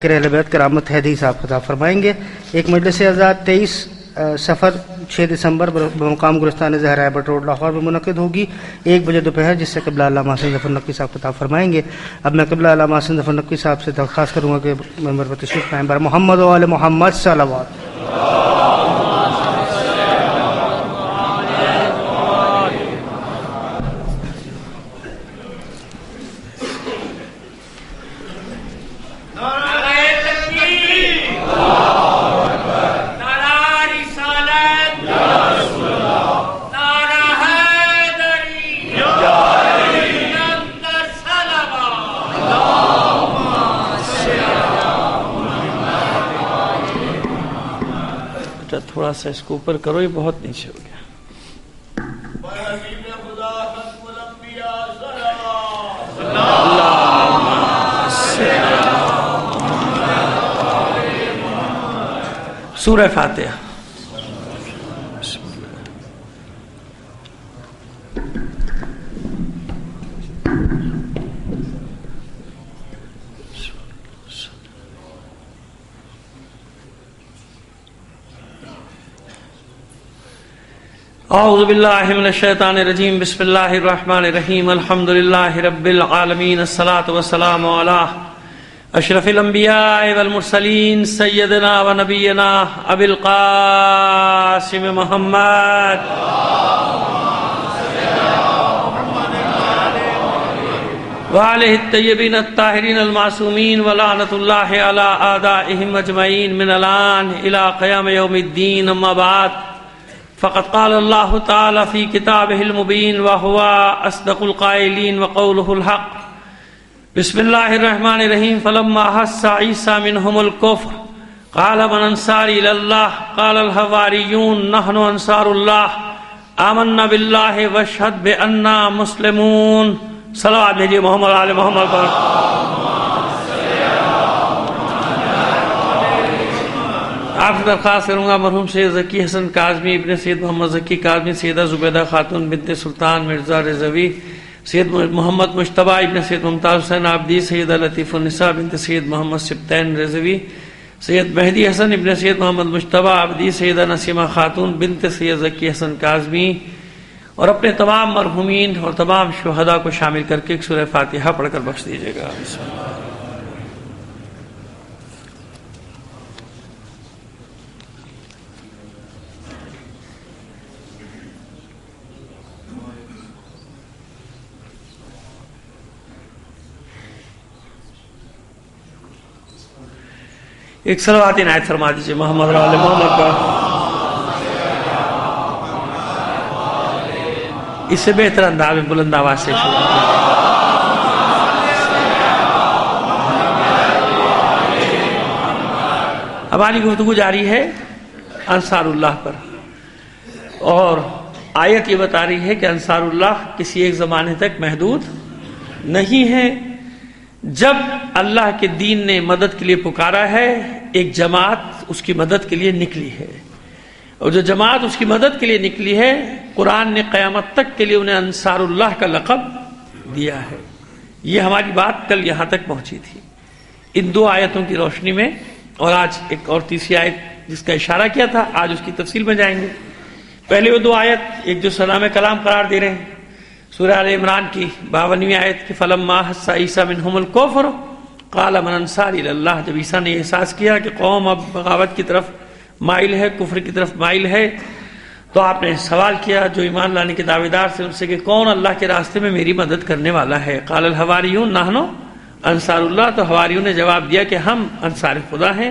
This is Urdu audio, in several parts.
اہل بیت کرامت حیدی صاحب خطاب فرمائیں گے۔ ایک مجلس آزاد 23 سفر 6 دسمبر بمقام گلستان زہرا ایبٹ روڈ لاہور میں منعقد ہوگی 1 بجے دوپہر، جس سے قبلہ علامہ حسن ظفر نقوی صاحب خطاب فرمائیں گے۔ اب میں قبلہ علامہ حسن ظفر نقوی صاحب سے درخواست کروں گا کہ منبر پر تشریف لائیں۔ بر محمد و آل محمد صلوات۔ تھوڑا سا اس کو اوپر کرو، یہ بہت نیچے ہو گیا۔ سورہ فاتحہ۔ اعوذ باللہ من الشیطان الرجیم، بسم اللہ الرحمن الرحیم، الحمد للہ رب العالمین، الصلاة والسلام علی اشرف الانبیاء والمرسلین، سیدنا و نبینا ابی القاسم محمد وآلہ الطیبین الطاہرین المعصومین، ولعنۃ اللہ علی اعدائہم اجمعین من الآن الی قیام یوم الدین، اما بعد فقد قال اللہ تعالی فی کتابہ المبین وہو اصدق القائلین وقولہ الحق۔ بسم اللہ الرحمن الرحیم، فلما احس عیسیٰ منہم الکفر قال من انصاری الی اللہ قال الحواریون نحن انصار اللہ آمنا باللہ واشہد بأننا مسلمون۔ صلوات بھیجیے محمد علی محمد پر۔ آپ سے درخواست کروں گا مرحوم سید ذکی حسن کاظمی ابن سید محمد ذکی کاظمی، سیدہ زبیدہ خاتون بنت سلطان مرزا رضوی، سید محمد مجتبیٰ ابن سید ممتاز حسین عابدی، سیدہ لطیف النساء بنت سید محمد سبطین رضوی، سید مہدی حسن ابن سید محمد مجتبیٰ عابدی، سیدہ نسیمہ خاتون بنت سید ذکی حسن کاظمی، اور اپنے تمام مرحومین اور تمام شہداء کو شامل کر کے ایک سورہ فاتحہ پڑھ کر بخش دیجیے گا۔ ایک صلوات عنایت فرما دیجیے محمد علی محمد کا۔ اس سے بہتر انداز میں بلند آواز سے شروع۔ ہماری گفتگو جاری ہے انصار اللہ پر، اور آیت یہ بتا رہی ہے کہ انصار اللہ کسی ایک زمانے تک محدود نہیں ہے۔ جب اللہ کے دین نے مدد کے لیے پکارا ہے، ایک جماعت اس کی مدد کے لیے نکلی ہے، اور جو جماعت اس کی مدد کے لیے نکلی ہے، قرآن نے قیامت تک کے لیے انہیں انصار اللہ کا لقب دیا ہے۔ یہ ہماری بات کل یہاں تک پہنچی تھی ان 2 آیتوں کی روشنی میں، اور آج ایک اور تیسری آیت جس کا اشارہ کیا تھا، آج اس کی تفصیل میں جائیں گے۔ پہلے وہ 2 آیت، ایک جو سلام کلام قرار دے رہے ہیں، سورہ آل عمران کی 52ویں آیت کہ فلما احس عیسیٰ منہم الکفر قال من انصاری الی اللہ۔ جب عیسیٰ نے یہ احساس کیا کہ قوم اب بغاوت کی طرف مائل ہے، کفر کی طرف مائل ہے، تو آپ نے سوال کیا جو ایمان لانے کے دعوے دار سے ان سے کہ کون اللہ کے راستے میں میری مدد کرنے والا ہے؟ قال الحواریون نحن انصار اللہ۔ تو حواریون نے جواب دیا کہ ہم انصار خدا ہیں،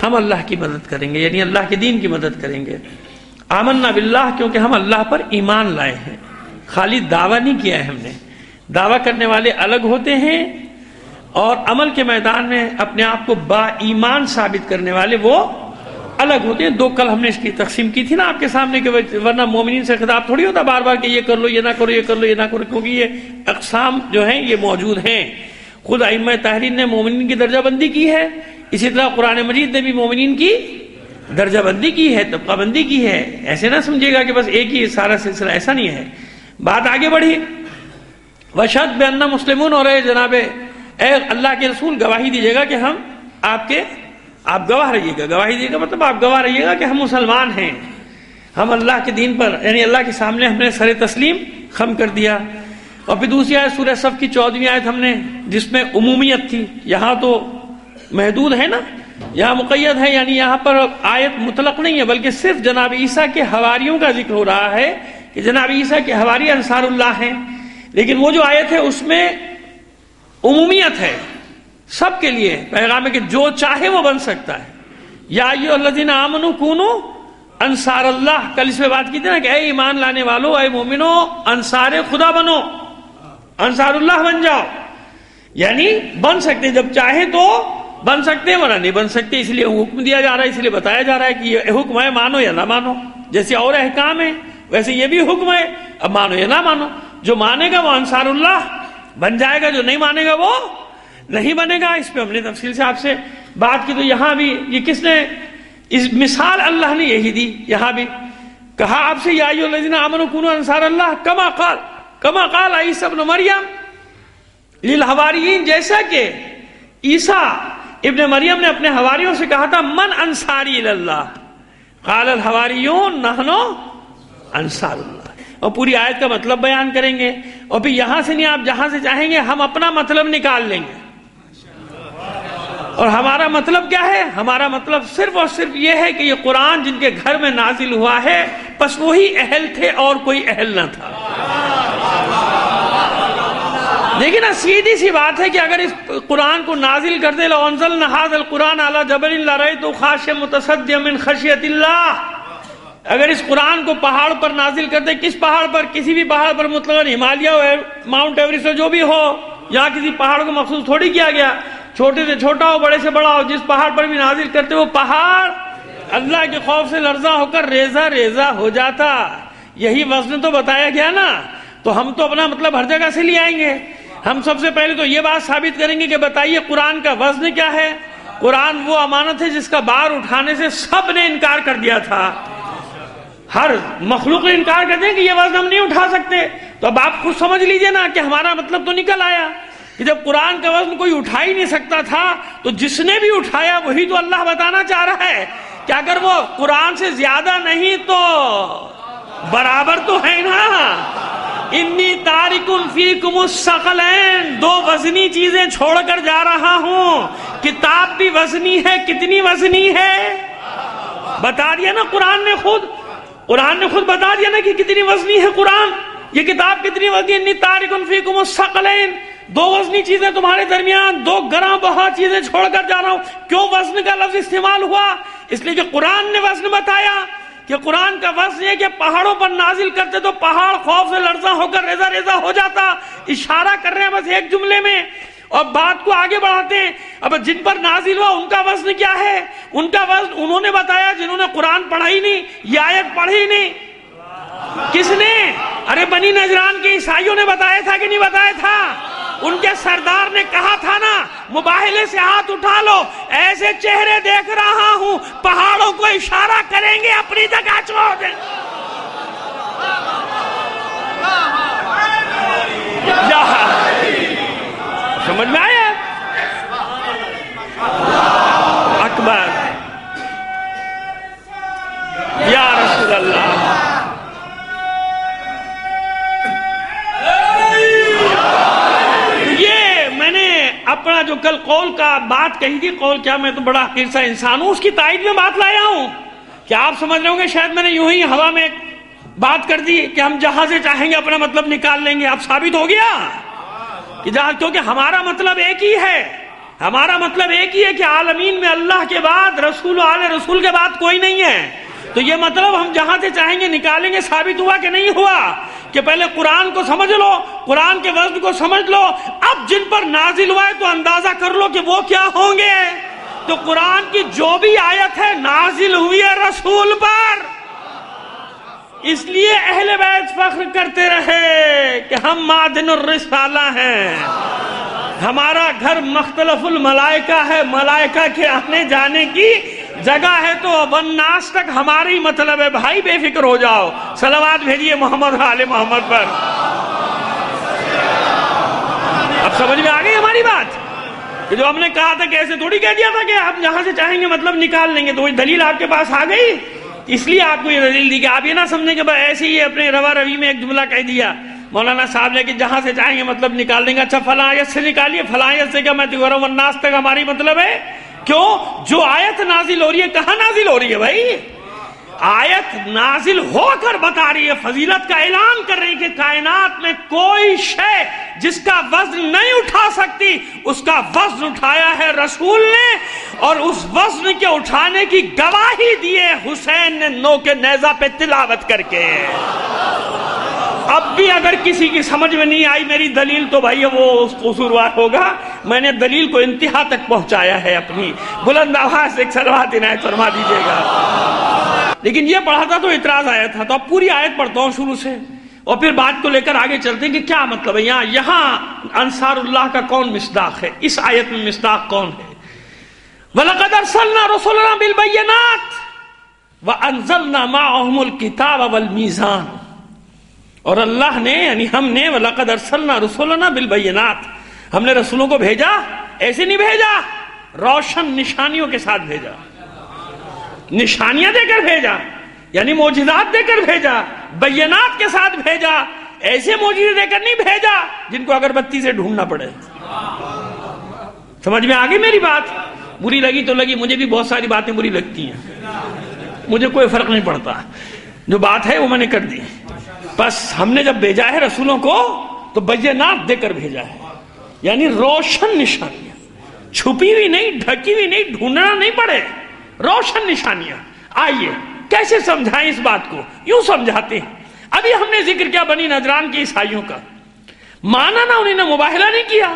ہم اللہ کی مدد کریں گے، یعنی اللہ کے دین کی مدد کریں گے۔ آمنا باللہ، کیونکہ ہم اللہ پر ایمان لائے ہیں، خالی دعویٰ نہیں کیا ہے ہم نے۔ دعویٰ کرنے والے الگ ہوتے ہیں، اور عمل کے میدان میں اپنے آپ کو با ایمان ثابت کرنے والے وہ الگ ہوتے ہیں۔ 2 کل ہم نے اس کی تقسیم کی تھی نا آپ کے سامنے، کہ ورنہ مومنین سے خطاب تھوڑی ہوتا بار بار کہ یہ کر لو، یہ نہ کرو، یہ کر لو، یہ نہ کرو، کیونکہ یہ اقسام جو ہیں یہ موجود ہیں۔ خود ائمہ طاہرین نے مومنین کی درجہ بندی کی ہے، اسی طرح قرآن مجید نے بھی مومنین کی درجہ بندی کی ہے، طبقہ بندی کی ہے. ایسے نہ سمجھے گا کہ بس ایک ہی سارا سلسلہ، ایسا نہیں ہے. بات آگے بڑھی، وَشَهَدْ بِأَنَّا مُسْلِمُونَ، اور اے جناب اے اللہ کے رسول گواہی دیجیے گا کہ ہم آپ گواہ رہیے گا. گواہی دیے گا مطلب آپ گواہ رہیے گا کہ ہم مسلمان ہیں, ہم اللہ کے دین پر, یعنی اللہ کے سامنے ہم نے سر تسلیم خم کر دیا. اور پھر دوسری آیت سورہ صف کی 14ویں آیت ہم نے, جس میں عمومیت تھی. یہاں تو محدود ہے نا, یہاں مقید ہے, یعنی یہاں پر آیت مطلق نہیں ہے بلکہ صرف جناب عیسیٰ کے حواریوں کا ذکر ہو رہا ہے کہ جناب عیسیٰ کے حواری انصار اللہ ہیں. لیکن وہ جو آیت ہے اس میں عمومیت ہے, سب کے لیے پیغام ہے کہ جو چاہے وہ بن سکتا ہے. یا ایھا الذین آمنوا کونوا انصار اللہ, کل اس میں بات کی تھی نا کہ اے ایمان لانے والو, اے مومنو, انصار خدا بنو, انصار اللہ بن جاؤ. یعنی بن سکتے, جب چاہے تو بن سکتے, ورنہ نہیں بن سکتے. اس لیے حکم دیا جا رہا ہے, اس لیے بتایا جا رہا ہے کہ یہ حکم ہے مانو یا نہ مانو. جیسے اور احکام ہے ویسے یہ بھی حکم ہے, اب مانو یا نہ مانو. جو مانے گا وہ انصار اللہ بن جائے گا, جو نہیں مانے گا وہ نہیں بنے گا. اس پہ ہم نے تفصیل سے آپ سے بات کی. تو یہاں بھی یہ کس نے اس مثال اللہ نے یہی دی. یہاں بھی کہا آپ سے یا ایھا الذین آمنوا کونوا انصار اللہ کما قال عیسی ابن مریم للحواریین, جیسا کہ عیسیٰ ابن مریم نے اپنے حواریوں سے کہا تھا من انصاری اللہ قال الحواریون نحن انصار اللہ. اور پوری آیت کا مطلب بیان کریں گے, اور پھر یہاں سے نہیں, آپ جہاں سے چاہیں گے ہم اپنا مطلب نکال لیں گے. اور ہمارا مطلب کیا ہے؟ ہمارا مطلب صرف اور صرف یہ ہے کہ یہ قرآن جن کے گھر میں نازل ہوا ہے بس وہی اہل تھے اور کوئی اہل نہ تھا. لیکن سیدھی سی بات ہے کہ اگر اس قرآن کو نازل کر دے, لو انزلنا ھذا القرآن علی جبل لرأیتہ خاشعا متصدعا من خشیۃ اللہ, اگر اس قرآن کو پہاڑ پر نازل کر دے, کس پہاڑ پر؟ کسی بھی پہاڑ پر, مطلق ہمالیہ ہو, ماؤنٹ ایوریسٹ جو بھی ہو, یہاں کسی پہاڑ کو مخصوص تھوڑی کیا گیا, چھوٹے سے چھوٹا ہو, بڑے سے بڑا ہو, جس پہاڑ پر بھی نازل کرتے وہ پہاڑ اللہ کے خوف سے لرزاں ہو کر ریزہ ریزہ ہو جاتا. یہی وزن تو بتایا گیا نا. تو ہم تو اپنا مطلب ہر جگہ سے لے آئیں گے. ہم سب سے پہلے تو یہ بات ثابت کریں گے کہ بتائیے قرآن کا وزن کیا ہے. قرآن وہ امانت ہے جس کا بار اٹھانے سے سب نے انکار کر دیا تھا, ہر مخلوق نے انکار کر دیا کہ یہ وزن ہم نہیں اٹھا سکتے. تو اب آپ خود سمجھ لیجئے نا کہ ہمارا مطلب تو نکل آیا کہ جب قرآن کا وزن کوئی اٹھا ہی نہیں سکتا تھا تو جس نے بھی اٹھایا وہی تو اللہ بتانا چاہ رہا ہے کہ اگر وہ قرآن سے زیادہ نہیں تو برابر تو ہے نا. انی تارک فیکم الثقلین, دو وزنی چیزیں چھوڑ کر جا رہا ہوں. کتاب بھی وزنی ہے, کتنی وزنی ہے بتا دیا نا قرآن نے خود بتا دیا نا کہ کتنی وزنی ہے قرآن, یہ کتاب کتنی وزنی. انی تارک فیکم الثقلین, دو وزنی چیزیں تمہارے درمیان, دو گراں بہا چیزیں چھوڑ کر جا رہا ہوں. کیوں وزن کا لفظ استعمال ہوا؟ اس لیے کہ قرآن نے وزن بتایا کہ قرآن کا وزن یہ کہ پہاڑوں پر نازل کرتے تو پہاڑ خوف سے لرزاں ہو کر ریزہ ریزہ ہو جاتا. اشارہ کر رہے ہیں بس ایک جملے میں اور بات کو آگے بڑھاتے ہیں. اب جن پر نازل ہوا ان کا وزن کیا ہے؟ ان کا وزن انہوں نے بتایا جنہوں نے قرآن پڑھا ہی نہیں, یہ آیت پڑھی نہیں. کس نے؟ ارے بنی نجران کے عیسائیوں نے بتایا تھا کہ نہیں بتایا تھا؟ ان کے سردار نے کہا تھا نا مباہلے سے ہاتھ اٹھا لو, ایسے چہرے دیکھ رہا ہوں پہاڑوں کو اشارہ کریں گے اپنی جگہ چھوڑ دیں. سمجھ میں آیا؟ اکبر یا رسول اللہ. اپنا جو کل قول کا بات کہی تھی, قول کیا, میں تو بڑا حقیر سا انسان ہوں, اس کی تائید میں بات لایا ہوں. کیا آپ سمجھ رہے ہوں گے شاید میں نے یوں ہی ہوا میں بات کر دی کہ ہم جہاں سے چاہیں گے اپنا مطلب نکال لیں گے. اب ثابت ہو گیا کہ جہاں, کیونکہ ہمارا مطلب ایک ہی ہے. ہمارا مطلب ایک ہی ہے کہ عالمین میں اللہ کے بعد رسول و آل رسول کے بعد کوئی نہیں ہے. تو یہ مطلب ہم جہاں سے چاہیں گے نکالیں گے. ثابت ہوا کہ نہیں ہوا کہ پہلے قرآن کو سمجھ لو, قرآن کے وزن کو سمجھ لو, اب جن پر نازل ہوا ہے تو اندازہ کر لو کہ وہ کیا ہوں گے. تو قرآن کی جو بھی آیت ہے نازل ہوئی ہے رسول پر, اس لیے اہل بیت فخر کرتے رہے کہ ہم معدن الرسالہ ہیں, ہمارا گھر مختلف الملائکہ ہے, ملائکہ کے آنے جانے کی جگہ ہے. تو والناس تک ہماری مطلب ہے. بھائی بے فکر ہو جاؤ, صلوات بھیجیے محمد آل محمد پر. اب سمجھ میں آ گئی ہماری بات؟ کہ جو ہم نے کہا تھا کہ ایسے تھوڑی کہہ دیا تھا کہ آپ جہاں سے چاہیں گے مطلب نکال لیں گے، تو وہی دلیل آپ کے پاس آ گئی، اس لیے آپ کو یہ دلیل دی کہ آپ یہ نہ سمجھیں کہ بس ایسے ہی اپنے روا روی میں ایک جملہ کہہ دیا مولانا صاحب نے کہ جہاں سے چاہیں گے مطلب نکال دیں گے. اچھا فلاں آیت سے نکالیے، فلاں آیت سے کیا میں تغرم الناس تک ہماری مطلب ہے؟ کیوں؟ جو آیت نازل ہو رہی ہے کہاں نازل ہو رہی ہے بھائی؟ آیت نازل ہو کر بتا رہی ہے، فضیلت کا اعلان کر رہی ہے کہ کائنات میں کوئی شے جس کا وزن نہیں اٹھا سکتی اس کا وزن اٹھایا ہے رسول نے، اور اس وزن کے اٹھانے کی گواہی دیے حسین نے نو کے نیزہ پہ تلاوت کر کے. اب بھی اگر کسی کی سمجھ میں نہیں آئی میری دلیل تو بھائی وہ قصوروار ہوگا. میں نے دلیل کو انتہا تک پہنچایا ہے اپنی. بلند آواز سے ایک صلوات عنایت فرما دیجیے گا. لیکن یہ پڑھا تھا تو اعتراض آیا تھا، تو اب پوری آیت پڑھتا ہوں شروع سے اور پھر بات کو لے کر آگے چلتے ہیں کہ کیا مطلب ہے. یہاں انصار اللہ کا کون مصداق ہے؟ اس آیت میں مصداق کون ہے؟ وَلَقَدْ أَرْسَلْنَا رُسُلَنَا بِالْبَيِّنَاتِ وَأَنزَلْنَا مَعَهُمُ الْكِتَابَ وَالْمِيزَانَ. اور اللہ نے یعنی ہم نے وَلَقَدْ أَرْسَلْنَا رُسُلَنَا بِالْبَيِّنَاتِ، ہم نے رسولوں کو بھیجا، ایسے نہیں بھیجا، روشن نشانیوں کے ساتھ بھیجا، نشانیاں دے کر بھیجا، یعنی معجزات دے کر بھیجا، بینات کے ساتھ بھیجا. ایسے معجزے دے کر نہیں بھیجا جن کو اگربتی سے ڈھونڈنا پڑے. سمجھ میں آگئی میری بات؟ بری لگی تو لگی، مجھے بھی بہت ساری باتیں بری لگتی ہیں، مجھے کوئی فرق نہیں پڑتا، جو بات ہے وہ میں نے کر دی. بس ہم نے جب بھیجا ہے رسولوں کو تو بینات دے کر بھیجا ہے، یعنی روشن نشانیاں، چھپی ہوئی نہیں، ڈھکی ہوئی نہیں، ڈھونڈنا نہیں پڑے، روشن نشانیاں. آئیے کیسے سمجھائیں اس بات کو؟ یوں سمجھاتے ہیں. ابھی ہم نے ذکر کیا بنی نجران کی عیسائیوں کا، مانا نہ انہوں نے مباہلہ نہیں کیا.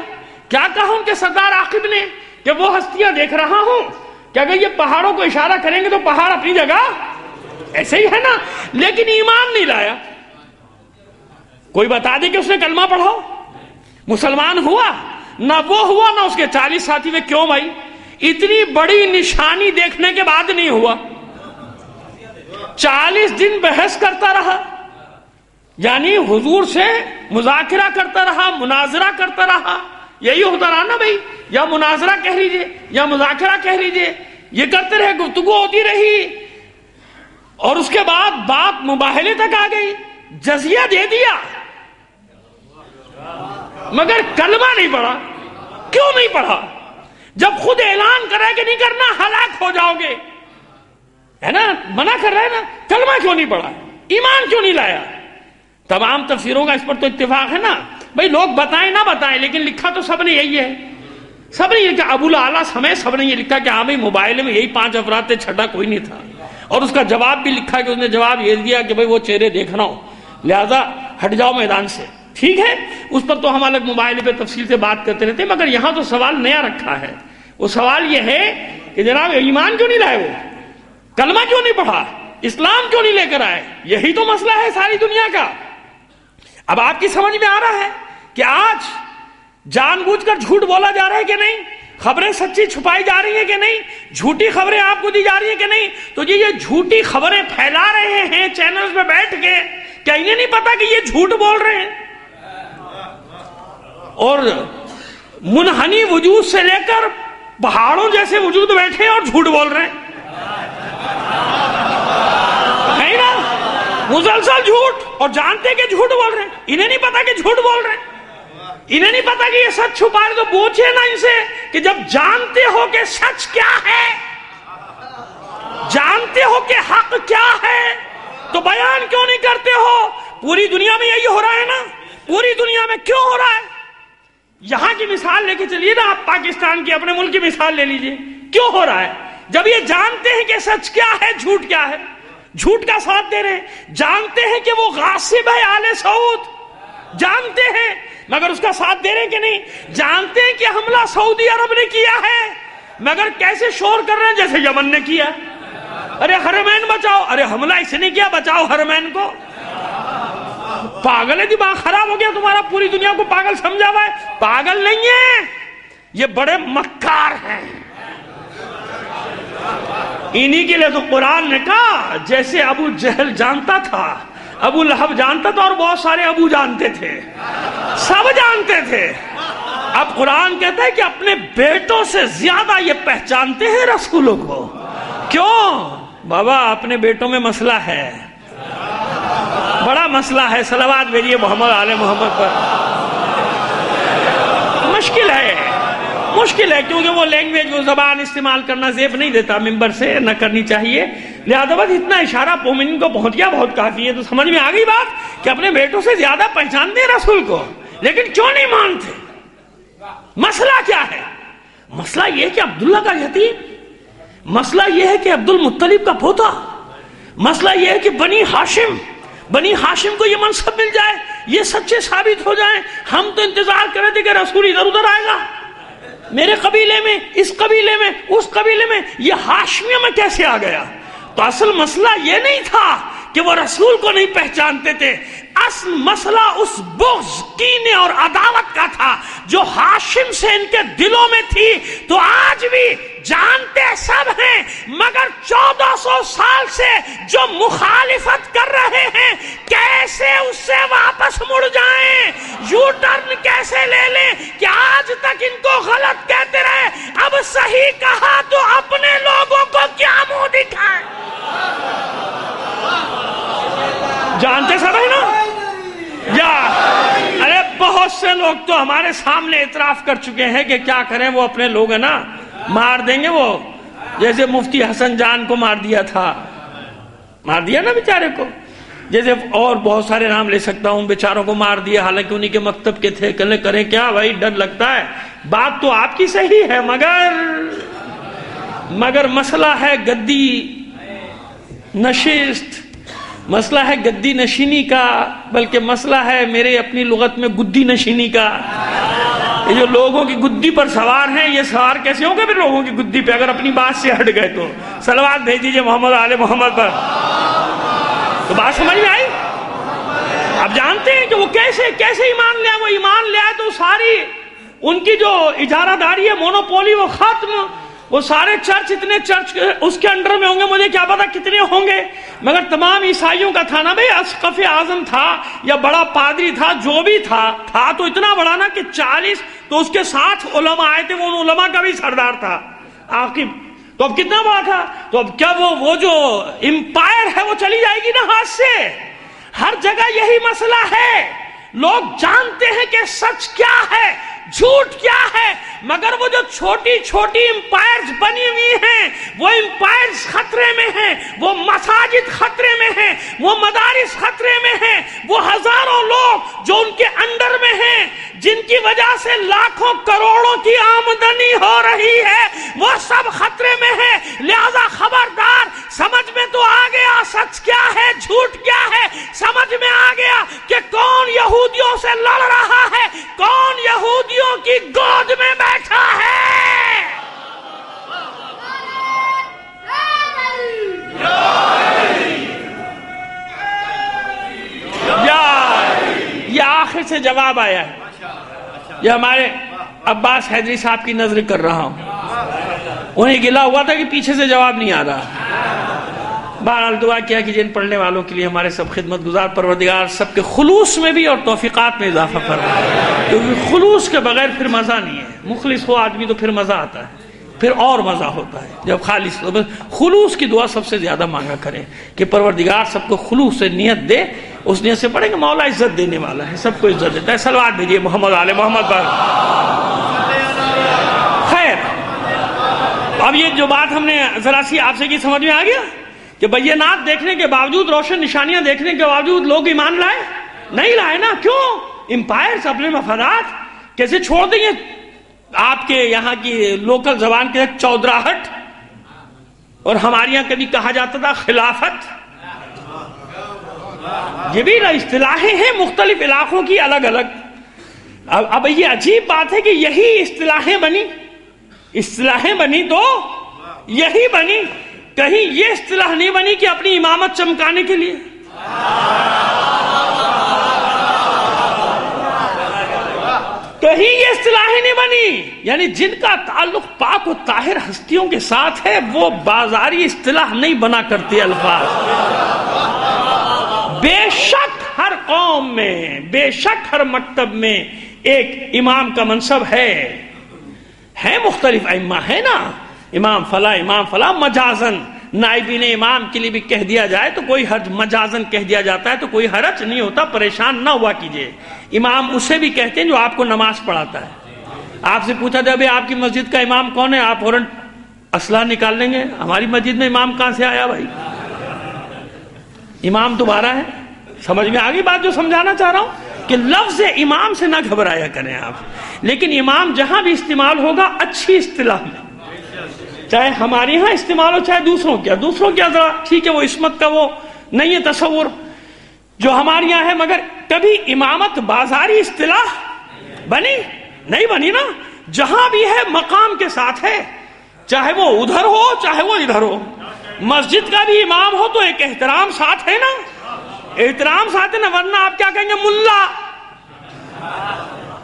کیا کہا ان کے سردار عاقب نے کہ وہ ہستیاں دیکھ رہا ہوں کہ اگر یہ پہاڑوں کو اشارہ کریں گے تو پہاڑ اپنی جگہ ایسے ہی ہے نا. لیکن ایمان نہیں لایا. کوئی بتا دے کہ اس نے کلمہ پڑھا، مسلمان ہوا؟ نہ وہ ہوا نہ اس کے 40 ساتھی میں. کیوں بھائی؟ اتنی بڑی نشانی دیکھنے کے بعد نہیں ہوا. 40 دن بحث کرتا رہا، یعنی حضور سے مذاکرہ کرتا رہا، مناظرہ کرتا رہا. یہی ہوتا رہا نا بھائی، یا مناظرہ کہہ لیجئے یا مذاکرہ کہہ لیجئے، یہ کرتے رہے، گفتگو ہوتی رہی. اور اس کے بعد بات مباہلے تک آ گئی، جزیہ دے دیا مگر کلمہ نہیں پڑھا. کیوں نہیں پڑھا؟ جب خود اعلان کرے کہ نہیں کرنا ہلاک ہو جاؤ گے، ہے نا، منع کر رہے ہیں نا، کلمہ کیوں نہیں پڑھا؟ ایمان کیوں نہیں لایا؟ تمام تفسیروں کا اس پر تو اتفاق ہے نا بھائی. لوگ بتائیں نہ بتائیں لیکن لکھا تو سب نے یہی ہے. سب نے یہ لکھا، ابو الاعلیٰ سمیت سب نے یہ لکھا کہ ہاں بھائی موبائل میں یہی 5 افراد تھے، چھٹا کوئی نہیں تھا. اور اس کا جواب بھی لکھا کہ اس نے جواب یہ دیا کہ بھائی وہ چہرے دیکھ رہا ہوں لہذا ہٹ جاؤ میدان سے. ٹھیک ہے، اس پر تو ہم الگ موبائل پہ تفصیل سے بات کرتے رہتے ہیں، مگر یہاں تو سوال نیا رکھا ہے. وہ سوال یہ ہے کہ جناب ایمان کیوں نہیں لائے، وہ کلمہ کیوں نہیں پڑھا، اسلام کیوں نہیں لے کر آئے؟ یہی تو مسئلہ ہے ساری دنیا کا. اب آپ کی سمجھ میں آ رہا ہے کہ آج جان بوجھ کر جھوٹ بولا جا رہا ہے کہ نہیں، خبریں سچی چھپائی جا رہی ہیں کہ نہیں، جھوٹی خبریں آپ کو دی جا رہی ہیں کہ نہیں. تو یہ جھوٹی خبریں پھیلا رہے ہیں چینلز پہ بیٹھ کے، کیا انہیں نہیں پتا کہ یہ جھوٹ بول رہے ہیں؟ اور منحنی وجود سے لے کر پہاڑوں جیسے وجود بیٹھے اور جھوٹ بول رہے ہیں، نہیں نا، مسلسل جھوٹ، اور جانتے کہ جھوٹ بول رہے ہیں. انہیں نہیں پتا کہ جھوٹ بول رہے ہیں، انہیں نہیں پتا کہ یہ سچ چھپا رہے. تو پوچھے نا ان سے کہ جب جانتے ہو کہ سچ کیا ہے، جانتے ہو کہ حق کیا ہے، تو بیان کیوں نہیں کرتے ہو؟ پوری دنیا میں یہی ہو رہا ہے نا. پوری دنیا میں کیوں ہو رہا ہے؟ یہاں کی مثال لے کے چلیے نا، آپ پاکستان کی اپنے ملک کی مثال لے لیجئے. کیوں ہو رہا ہے؟ جب یہ جانتے ہیں کہ سچ کیا ہے، جھوٹ کیا ہے، جھوٹ کا ساتھ دے رہے ہیں. جانتے ہیں کہ وہ غاصب ہے آل سعود، جانتے ہیں، مگر اس کا ساتھ دے رہے ہیں کہ نہیں. جانتے ہیں کہ حملہ سعودی عرب نے کیا ہے، مگر کیسے شور کر رہے ہیں جیسے یمن نے کیا. ارے حرمین بچاؤ، ارے حملہ اس نے کیا، بچاؤ حرمین کو. پاگل ہے، دماغ خراب ہو گیا تمہارا، پوری دنیا کو پاگل سمجھا ہوا ہے. پاگل نہیں ہے، یہ بڑے مکار ہیں. انہی کے لیے تو قرآن نے کہا جیسے ابو جہل جانتا تھا، ابو لہب جانتا تھا، اور بہت سارے ابو جانتے تھے، سب جانتے تھے. اب قرآن کہتا ہے کہ اپنے بیٹوں سے زیادہ یہ پہچانتے ہیں رسولوں کو. کیوں؟ بابا اپنے بیٹوں میں مسئلہ ہے، بڑا مسئلہ ہے. صلوات بھیجیے محمد آل محمد پر. مشکل ہے کیونکہ وہ لینگویج، وہ زبان استعمال کرنا زیب نہیں دیتا ممبر سے، نہ کرنی چاہیے. لہذا بس اتنا اشارہ مومن کو پہنچ گیا، بہت کافی ہے. تو سمجھ میں آ گئی بات کہ اپنے بیٹوں سے زیادہ پہچانتے ہیں رسول کو، لیکن کیوں نہیں مانتے؟ مسئلہ کیا ہے؟ مسئلہ یہ ہے کہ عبداللہ کا یتیم، مسئلہ یہ ہے کہ عبد المطلب کا پوتا، مسئلہ یہ ہے کہ بنی ہاشم کو یہ منصب مل جائے، یہ سچے ثابت ہو جائیں. ہم تو انتظار کر رہے تھے کہ رسول ادھر ادھر آئے گا، میرے قبیلے میں، اس قبیلے میں، اس قبیلے میں، یہ ہاشمیوں میں کیسے آ گیا؟ تو اصل مسئلہ یہ نہیں تھا کہ وہ رسول کو نہیں پہچانتے تھے، اصل مسئلہ اس بغض، کینے اور عداوت کا تھا جو ہاشم سے ان کے دلوں میں تھی. تو آج بھی جانتے سب ہیں، مگر 1400 سال سے جو مخالفت کر رہے ہیں کیسے اس سے واپس مڑ جائیں، یو ٹرن کیسے لے لیں کہ آج تک ان کو غلط کہتے رہے، اب صحیح کہا تو اپنے لوگوں کو کیا منہ دکھائیں. جانتے سب ہے نا؟ ارے بہت سے لوگ تو ہمارے سامنے اعتراف کر چکے ہیں کہ کیا کریں، وہ اپنے لوگ ہیں نا، مار دیں گے. وہ جیسے مفتی حسن جان کو مار دیا نا بیچارے کو، جیسے اور بہت سارے نام لے سکتا ہوں، بیچاروں کو مار دیا حالانکہ انہی کے مکتب کے تھے. کریں کیا بھائی، ڈر لگتا ہے. بات تو آپ کی صحیح ہے، مگر مسئلہ ہے گدی نشست، مسئلہ ہے گدی نشینی کا، بلکہ مسئلہ ہے میرے اپنی لغت میں گدی نشینی کا. یہ جو لوگوں کی گدی پر سوار ہیں، یہ سوار کیسے ہوں گے پھر لوگوں کی گدی پہ اگر اپنی بات سے ہٹ گئے تو؟ صلوات بھیج دیجئے محمد آل محمد پر. تو بات سمجھ میں آئی؟ اب جانتے ہیں کہ وہ کیسے ایمان لیا. وہ ایمان لیا تو ساری ان کی جو اجارہ داری ہے، مونوپولی، وہ ختم. وہ سارے چرچ، اتنے چرچ اس کے انڈر میں ہوں گے، مجھے کیا پتا کتنے ہوں گے، مگر تمام عیسائیوں کا تھا نا بھئی. اسقف اعظم تھا یا بڑا پادری تھا، جو بھی تھا تو اتنا بڑا نا کہ 40، تو اس کے ساتھ علماء آئے تھے، وہ ان علماء کا بھی سردار تھا عاقب. تو اب کتنا بڑا تھا. تو اب کیا وہ جو امپائر ہے وہ چلی جائے گی نا ہاتھ سے. ہر جگہ یہی مسئلہ ہے. لوگ جانتے ہیں کہ سچ کیا ہے، جھوٹ کیا ہے، مگر وہ جو چھوٹی چھوٹی امپائرز بنی ہوئی ہیں، وہ امپائرز خطرے میں ہیں، وہ مساجد خطرے میں ہیں، وہ مدارس خطرے میں ہیں، وہ ہزاروں لوگ جو ان کے انڈر میں ہیں، جن کی وجہ سے لاکھوں کروڑوں کی آمدنی ہو رہی ہے، وہ سب خطرے میں ہیں. لہذا خبردار، سمجھ میں تو آ گیا سچ کیا ہے، جھوٹ کیا ہے. سمجھ میں آ گیا کہ کون یہودیوں سے لڑ رہا ہے، کون یہودیوں کی گود میں بیٹھا ہے. یہ آخر سے جواب آیا ہے. یہ ہمارے عباس حیدری صاحب کی نظر کر رہا ہوں، انہیں گلا ہوا تھا کہ پیچھے سے جواب نہیں آ رہا. بہرحال دعا کیا کہ جن پڑھنے والوں کے لیے ہمارے سب خدمت گزار پروردگار سب کے خلوص میں بھی اور توفیقات میں اضافہ فرمائے، کیونکہ خلوص کے بغیر پھر مزہ نہیں ہے. مخلص ہو آدمی تو پھر مزہ آتا ہے، پھر اور مزہ ہوتا ہے جب خالص ہو. خلوص کی دعا سب سے زیادہ مانگا کریں کہ پروردگار سب کو خلوص سے نیت دے. اس نیت سے پڑھیں گے مولا عزت دینے والا ہے، سب کو عزت دیتا ہے. صلوات بھیجیے محمد آل محمد پر. خیر، اب یہ جو بات ہم نے ذرا سی آپ سے کی سمجھ میں آ گیا کہ بینات دیکھنے کے باوجود، روشن نشانیاں دیکھنے کے باوجود لوگ ایمان لائے نہیں لائے نا. کیوں؟ امپائرز اپنے مفادات کیسے چھوڑ دیں گے. آپ کے یہاں کی لوکل زبان کے چودراہٹ، اور ہمارے یہاں کبھی کہا جاتا تھا خلافت. یہ بھی اصطلاحیں ہیں مختلف علاقوں کی الگ الگ. اب یہ عجیب بات ہے کہ یہی اصطلاحیں بنی تو یہی بنی، کہیں یہ اصطلاح نہیں بنی کہ اپنی امامت چمکانے کے لیے. کہیں یہ اصطلاحیں نہیں بنی. یعنی جن کا تعلق پاک و طاہر ہستیوں کے ساتھ ہے وہ بازاری اصطلاح نہیں بنا کرتے الفاظ. بے شک ہر قوم میں، بے شک ہر مکتب میں ایک امام کا منصب ہے مختلف ائمہ ہے نا، امام فلاں مجازن نائبین امام کے لیے بھی کہہ دیا جائے تو کوئی حرج، مجازن کہہ دیا جاتا ہے تو کوئی حرج نہیں ہوتا، پریشان نہ ہوا کیجئے۔ امام اسے بھی کہتے ہیں جو آپ کو نماز پڑھاتا ہے۔ آپ سے پوچھا جائے آپ کی مسجد کا امام کون ہے، آپ فوراً اسلحہ نکال لیں گے، ہماری مسجد میں امام کہاں سے آیا بھائی؟ امام تمہارا ہے۔ سمجھ میں آ گئی بات جو سمجھانا چاہ رہا ہوں کہ لفظ امام سے نہ گھبرایا کریں آپ، لیکن امام جہاں بھی استعمال ہوگا اچھی اصطلاح میں، چاہے ہمارے ہاں استعمال ہو چاہے دوسروں کیا ذرا ٹھیک ہے، وہ عصمت کا وہ نہیں ہے تصور جو ہمارے یہاں ہے، مگر کبھی امامت بازاری اصطلاح نہیں بنی نا، جہاں بھی ہے مقام کے ساتھ ہے، چاہے وہ ادھر ہو چاہے وہ ادھر ہو۔ مسجد کا بھی امام ہو تو ایک احترام ساتھ ہے نا، احترام ساتھ ہے نا، ورنہ آپ کیا کہیں گے ملا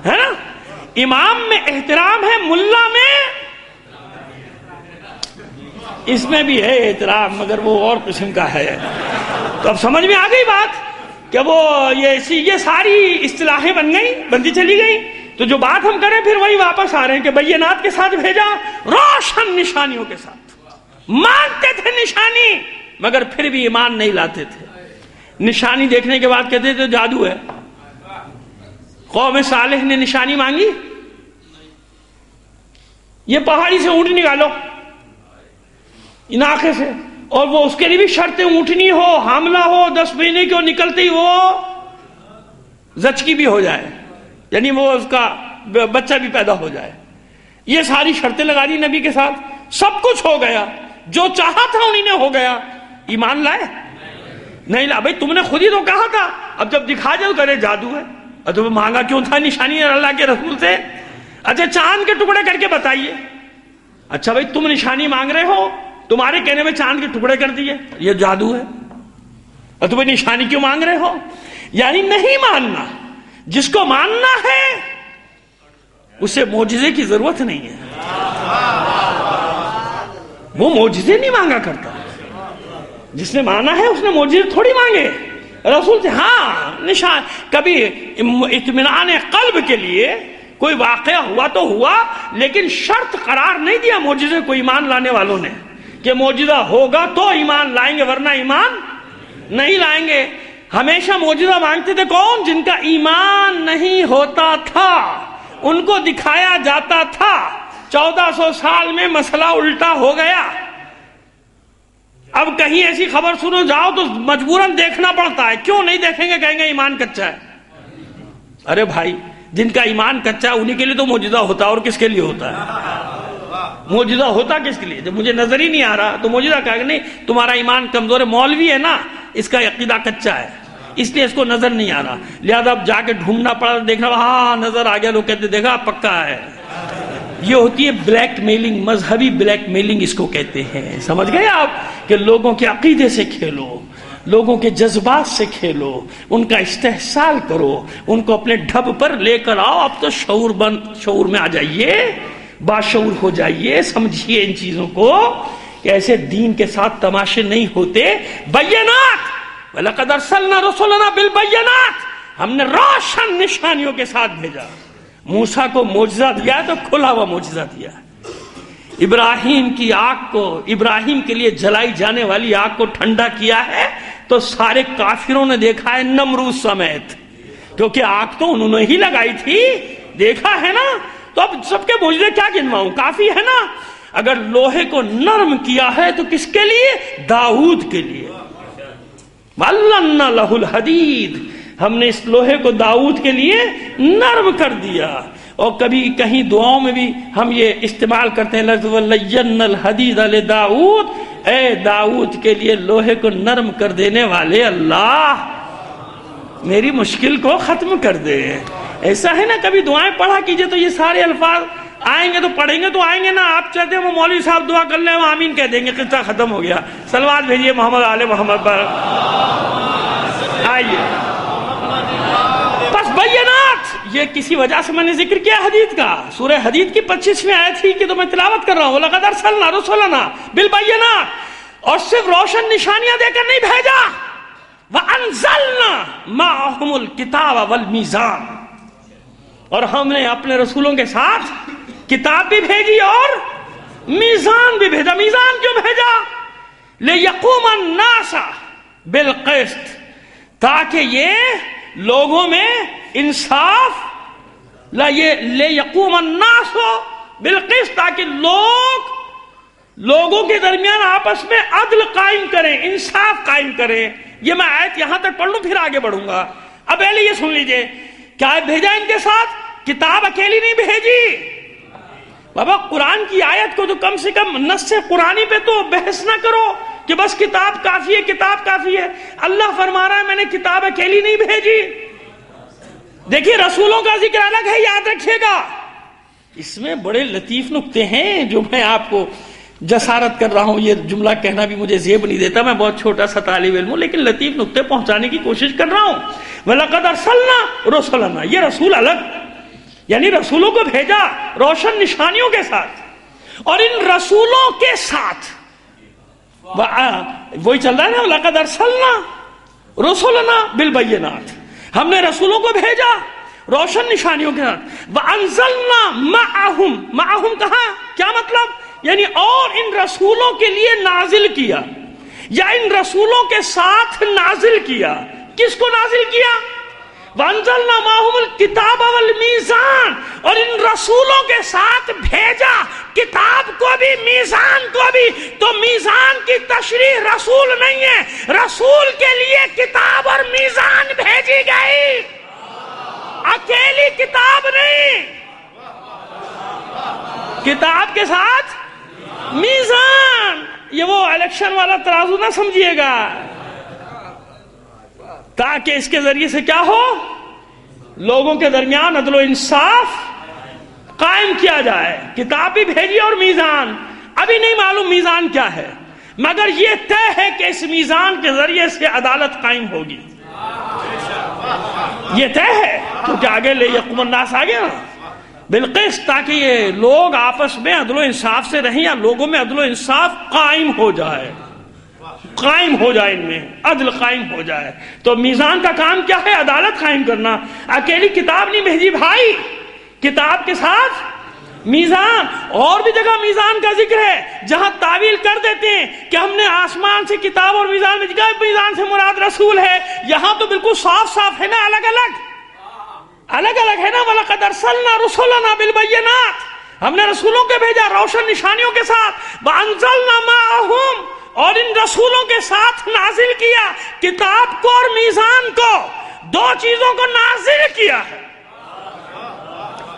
ہے نا۔ امام میں احترام ہے، ملا میں اس میں بھی ہے احترام مگر وہ اور قسم کا ہے۔ تو اب سمجھ میں آ گئی بات کہ وہ یہ ساری اصطلاحیں بنتی چلی گئی۔ تو جو بات ہم کریں پھر وہی واپس آ رہے ہیں کہ بینات کے ساتھ بھیجا، روشن نشانیوں کے ساتھ، مانتے تھے نشانی مگر پھر بھی ایمان نہیں لاتے تھے۔ نشانی دیکھنے کے بعد کہتے تھے جادو ہے۔ قوم صالح نے نشانی مانگی، یہ پہاڑی سے اونٹ نکالو ناقے سے، اور وہ اس کے لیے بھی شرطیں، اونٹنی ہو، حاملہ ہو، 10 مہینے کی ہو، نکلتے ہی وہ زچگی بھی ہو جائے، یعنی وہ اس کا بچہ بھی پیدا ہو جائے۔ یہ ساری شرطیں لگا دی نبی کے ساتھ، سب کچھ ہو گیا، جو چاہا تھا انہی نے ہو گیا۔ ایمان لائے؟ نہیں لا۔ بھائی تم نے خود ہی تو کہا تھا، اب جب دکھا جاؤ کرے جادو ہے، اور تمہیں مانگا کیوں تھا نشانی اللہ کے رسول سے؟ اچھا چاند کے ٹکڑے کر کے بتائیے۔ اچھا بھائی تم نشانی مانگ رہے ہو، تمہارے کہنے میں چاند کے ٹکڑے کر دیے، یہ جادو ہے، اور تمہیں نشانی کیوں مانگ رہے ہو؟ یعنی نہیں ماننا، جس کو ماننا ہے اسے معجزے کی ضرورت نہیں ہے، وہ معجزے نہیں مانگا کرتا۔ جس نے مانا ہے اس نے معجزے تھوڑی مانگے رسول سے۔ ہاں نشان کبھی اطمینان قلب کے لیے کوئی واقعہ ہوا تو ہوا، لیکن شرط قرار نہیں دیا معجزے کو ایمان لانے والوں نے کہ معجزہ ہوگا تو ایمان لائیں گے ورنہ ایمان نہیں لائیں گے۔ ہمیشہ معجزہ مانگتے تھے کون؟ جن کا ایمان نہیں ہوتا تھا، ان کو دکھایا جاتا تھا۔ 1400 سال میں مسئلہ الٹا ہو گیا، اب کہیں ایسی خبر سنو جاؤ تو مجبوراً دیکھنا پڑتا ہے۔ کیوں نہیں دیکھیں گے؟ کہیں گے ایمان کچا ہے۔ ارے بھائی جن کا ایمان کچا ہے انہی کے لیے تو معجزہ ہوتا ہے، اور کس کے لیے ہوتا ہے؟ معجزہ ہوتا کس کے لیے؟ جب مجھے نظر ہی نہیں آ رہا تو معجزہ کہا کہ نہیں تمہارا ایمان کمزور ہے، مولوی ہے نا، اس کا عقیدہ کچا ہے اس لیے اس کو نظر نہیں آ رہا، لہذا اب جا کے ڈھونڈنا پڑا، دیکھنا ہاں نظر آ گیا، لوگ کہتے دیکھا پکا ہے۔ یہ ہوتی ہے بلیک میلنگ، مذہبی بلیک میلنگ اس کو کہتے ہیں۔ سمجھ گئے آپ کہ لوگوں کے عقیدے سے کھیلو، لوگوں کے جذبات سے کھیلو، ان کا استحصال کرو، ان کو اپنے ڈھب پر لے کر آؤ۔ اب تو شعور میں آ جائیے، باشعور ہو جائیے، سمجھیے ان چیزوں کو کہ ایسے دین کے ساتھ تماشے نہیں ہوتے۔ بینات وَلَقَدْ أَرْسَلْنَا رُسُلَنَا بِالْبَيِّنَاتِ، ہم نے روشن نشانیوں کے ساتھ بھیجا۔ موسیٰ کو معجزہ دیا تو کھلا ہوا معجزہ دیا۔ ابراہیم کی آگ کو، ابراہیم کے لیے جلائی جانے والی آگ کو ٹھنڈا کیا ہے تو سارے کافروں نے دیکھا ہے، نمرود سمیت، کیونکہ آگ تو انہوں نے ہی لگائی تھی، دیکھا ہے نا۔ تو اب سب کے معجزے کیا گنواؤں؟ کافی ہے نا۔ اگر لوہے کو نرم کیا ہے تو کس کے لیے؟ داؤد کے لیے۔ وَأَلَّنَّا لَهُ الْحَدِيدَ، ہم نے اس لوہے کو داؤد کے لیے نرم کر دیا۔ اور کبھی کہیں دعاؤں میں بھی ہم یہ استعمال کرتے ہیں لفظ وَلَيَّنَّ الْحَدِيدَ لِدَاؤد، اے داؤد کے لیے لوہے کو نرم کر دینے والے اللہ میری مشکل کو ختم کر دے۔ ایسا ہے نا، کبھی دعائیں پڑھا کیجئے تو یہ سارے الفاظ آئیں گے تو پڑھیں گے تو آئیں گے نا۔ آپ چاہتے ہیں وہ مولوی صاحب دعا کر لیں، وہ آمین کہہ دیں گے، قصہ ختم ہو گیا۔ صلوات بھیجیے محمد آل محمد پر۔ آئیے پس بینات، یہ کسی وجہ سے میں نے ذکر کیا حدیث کا، سورہ حدید کی 25ویں آیت تھی کہ تو میں تلاوت کر رہا ہوں، لَقَدْ أَرْسَلْنَا رُسُلَنَا بِالْبَيِّنَاتِ، اور صرف روشن نشانیاں دے کر نہیں بھیجا، وَأَنزَلْنَا مَعَهُمُ الْكِتَابَ وَالْمِيزَانَ، اور ہم نے اپنے رسولوں کے ساتھ کتاب بھی بھیجی اور میزان بھی بھیجا. میزان کیوں بھیجا؟ لِيَقُومَ النَّاسَ بِالْقِسْطِ، تاکہ یہ لوگوں میں انصاف، لِيَقُومَ النَّاسُ بِالْقِسْطِ، تاکہ لوگوں کے درمیان آپس میں عدل قائم کریں، انصاف قائم کریں. یہ میں آیت یہاں تک پڑھ لوں پھر آگے بڑھوں گا. اب پہلے یہ سن لیجئے، کیا بھیجا ان کے ساتھ؟ کتاب اکیلی نہیں بھیجی. بابا قرآن کی آیت کو تو کم سے کم نص قرآنی پہ تو بحث نہ کرو کہ بس کتاب کافی ہے، کتاب کافی ہے. اللہ فرما رہا ہے میں نے کتاب اکیلی نہیں بھیجی. دیکھیے رسولوں کا ذکر الگ ہے، یاد رکھیے گا. اس میں بڑے لطیف نکتے ہیں جو میں آپ کو جسارت کر رہا ہوں. یہ جملہ کہنا بھی مجھے زیب نہیں دیتا، میں بہت چھوٹا سا طالب علم ہوں، لیکن لطیف نکتے پہنچانے کی کوشش کر رہا ہوں. وَلَقَدْ أَرْسَلْنَا رُسُلَنَا، یہ رسول الگ، یعنی رسولوں کو بھیجا روشن نشانیوں کے ساتھ، اور ان رسولوں کے ساتھ وہی چل رہا ہے نا، وَلَقَدْ أَرْسَلْنَا رُسُلَنَا بِالْبَيِّنَاتِ، ہم نے رسولوں کو بھیجا روشن نشانیوں کے ساتھ. وَأَنزَلْنَا مَعَهُمْ، معہم کہاں، کیا مطلب؟ یعنی اور ان رسولوں کے لیے نازل کیا، یا ان رسولوں کے ساتھ نازل کیا. کس کو نازل کیا؟ وَأَنزَلْنَا مَعَهُمُ الْكِتَابَ وَالْمِيزَانَ، اور ان رسولوں کے ساتھ بھیجا کتاب کو بھی میزان کو بھی. تو میزان کی تشریح رسول نہیں ہے، رسول کے لیے کتاب اور میزان بھیجی گئی، اکیلی کتاب نہیں، کتاب کے ساتھ میزان. یہ وہ الیکشن والا ترازو نہ سمجھیے گا، تاکہ اس کے ذریعے سے کیا ہو، لوگوں کے درمیان عدل و انصاف قائم کیا جائے. کتاب بھی بھیجی اور میزان. ابھی نہیں معلوم میزان کیا ہے، مگر یہ طے ہے کہ اس میزان کے ذریعے سے عدالت قائم ہوگی. یہ طے ہے، کیونکہ آگے لِيَقُومَ النَّاسَ آ گیا بالقسط، تاکہ یہ لوگ آپس میں عدل و انصاف سے رہیں، یا لوگوں میں عدل و انصاف قائم ہو جائے، قائم ہو جائے، ان میں عدل قائم ہو جائے. تو میزان کا کام کیا ہے؟ عدالت قائم کرنا. اکیلی کتاب نہیں بھیجی بھائی، کتاب کے ساتھ میزان. اور بھی جگہ میزان کا ذکر ہے جہاں تعویل کر دیتے ہیں کہ ہم نے آسمان سے کتاب اور میزان میں جگہ میزان سے مراد رسول ہے. یہاں تو بالکل صاف صاف ہے نا، الگ الگ ہے نا. وَلَقَدْ أَرْسَلْنَا رُسُلَنَا بِالْبَيِّنَاتِ، ہم نے رسولوں کے بھیجا روشن نشانیوں کے ساتھ. وَأَنزَلْنَا مَعَهُمْ، اور ان رسولوں کے ساتھ نازل کیا کتاب کو اور میزان کو. دو چیزوں کو نازل کیا ہے،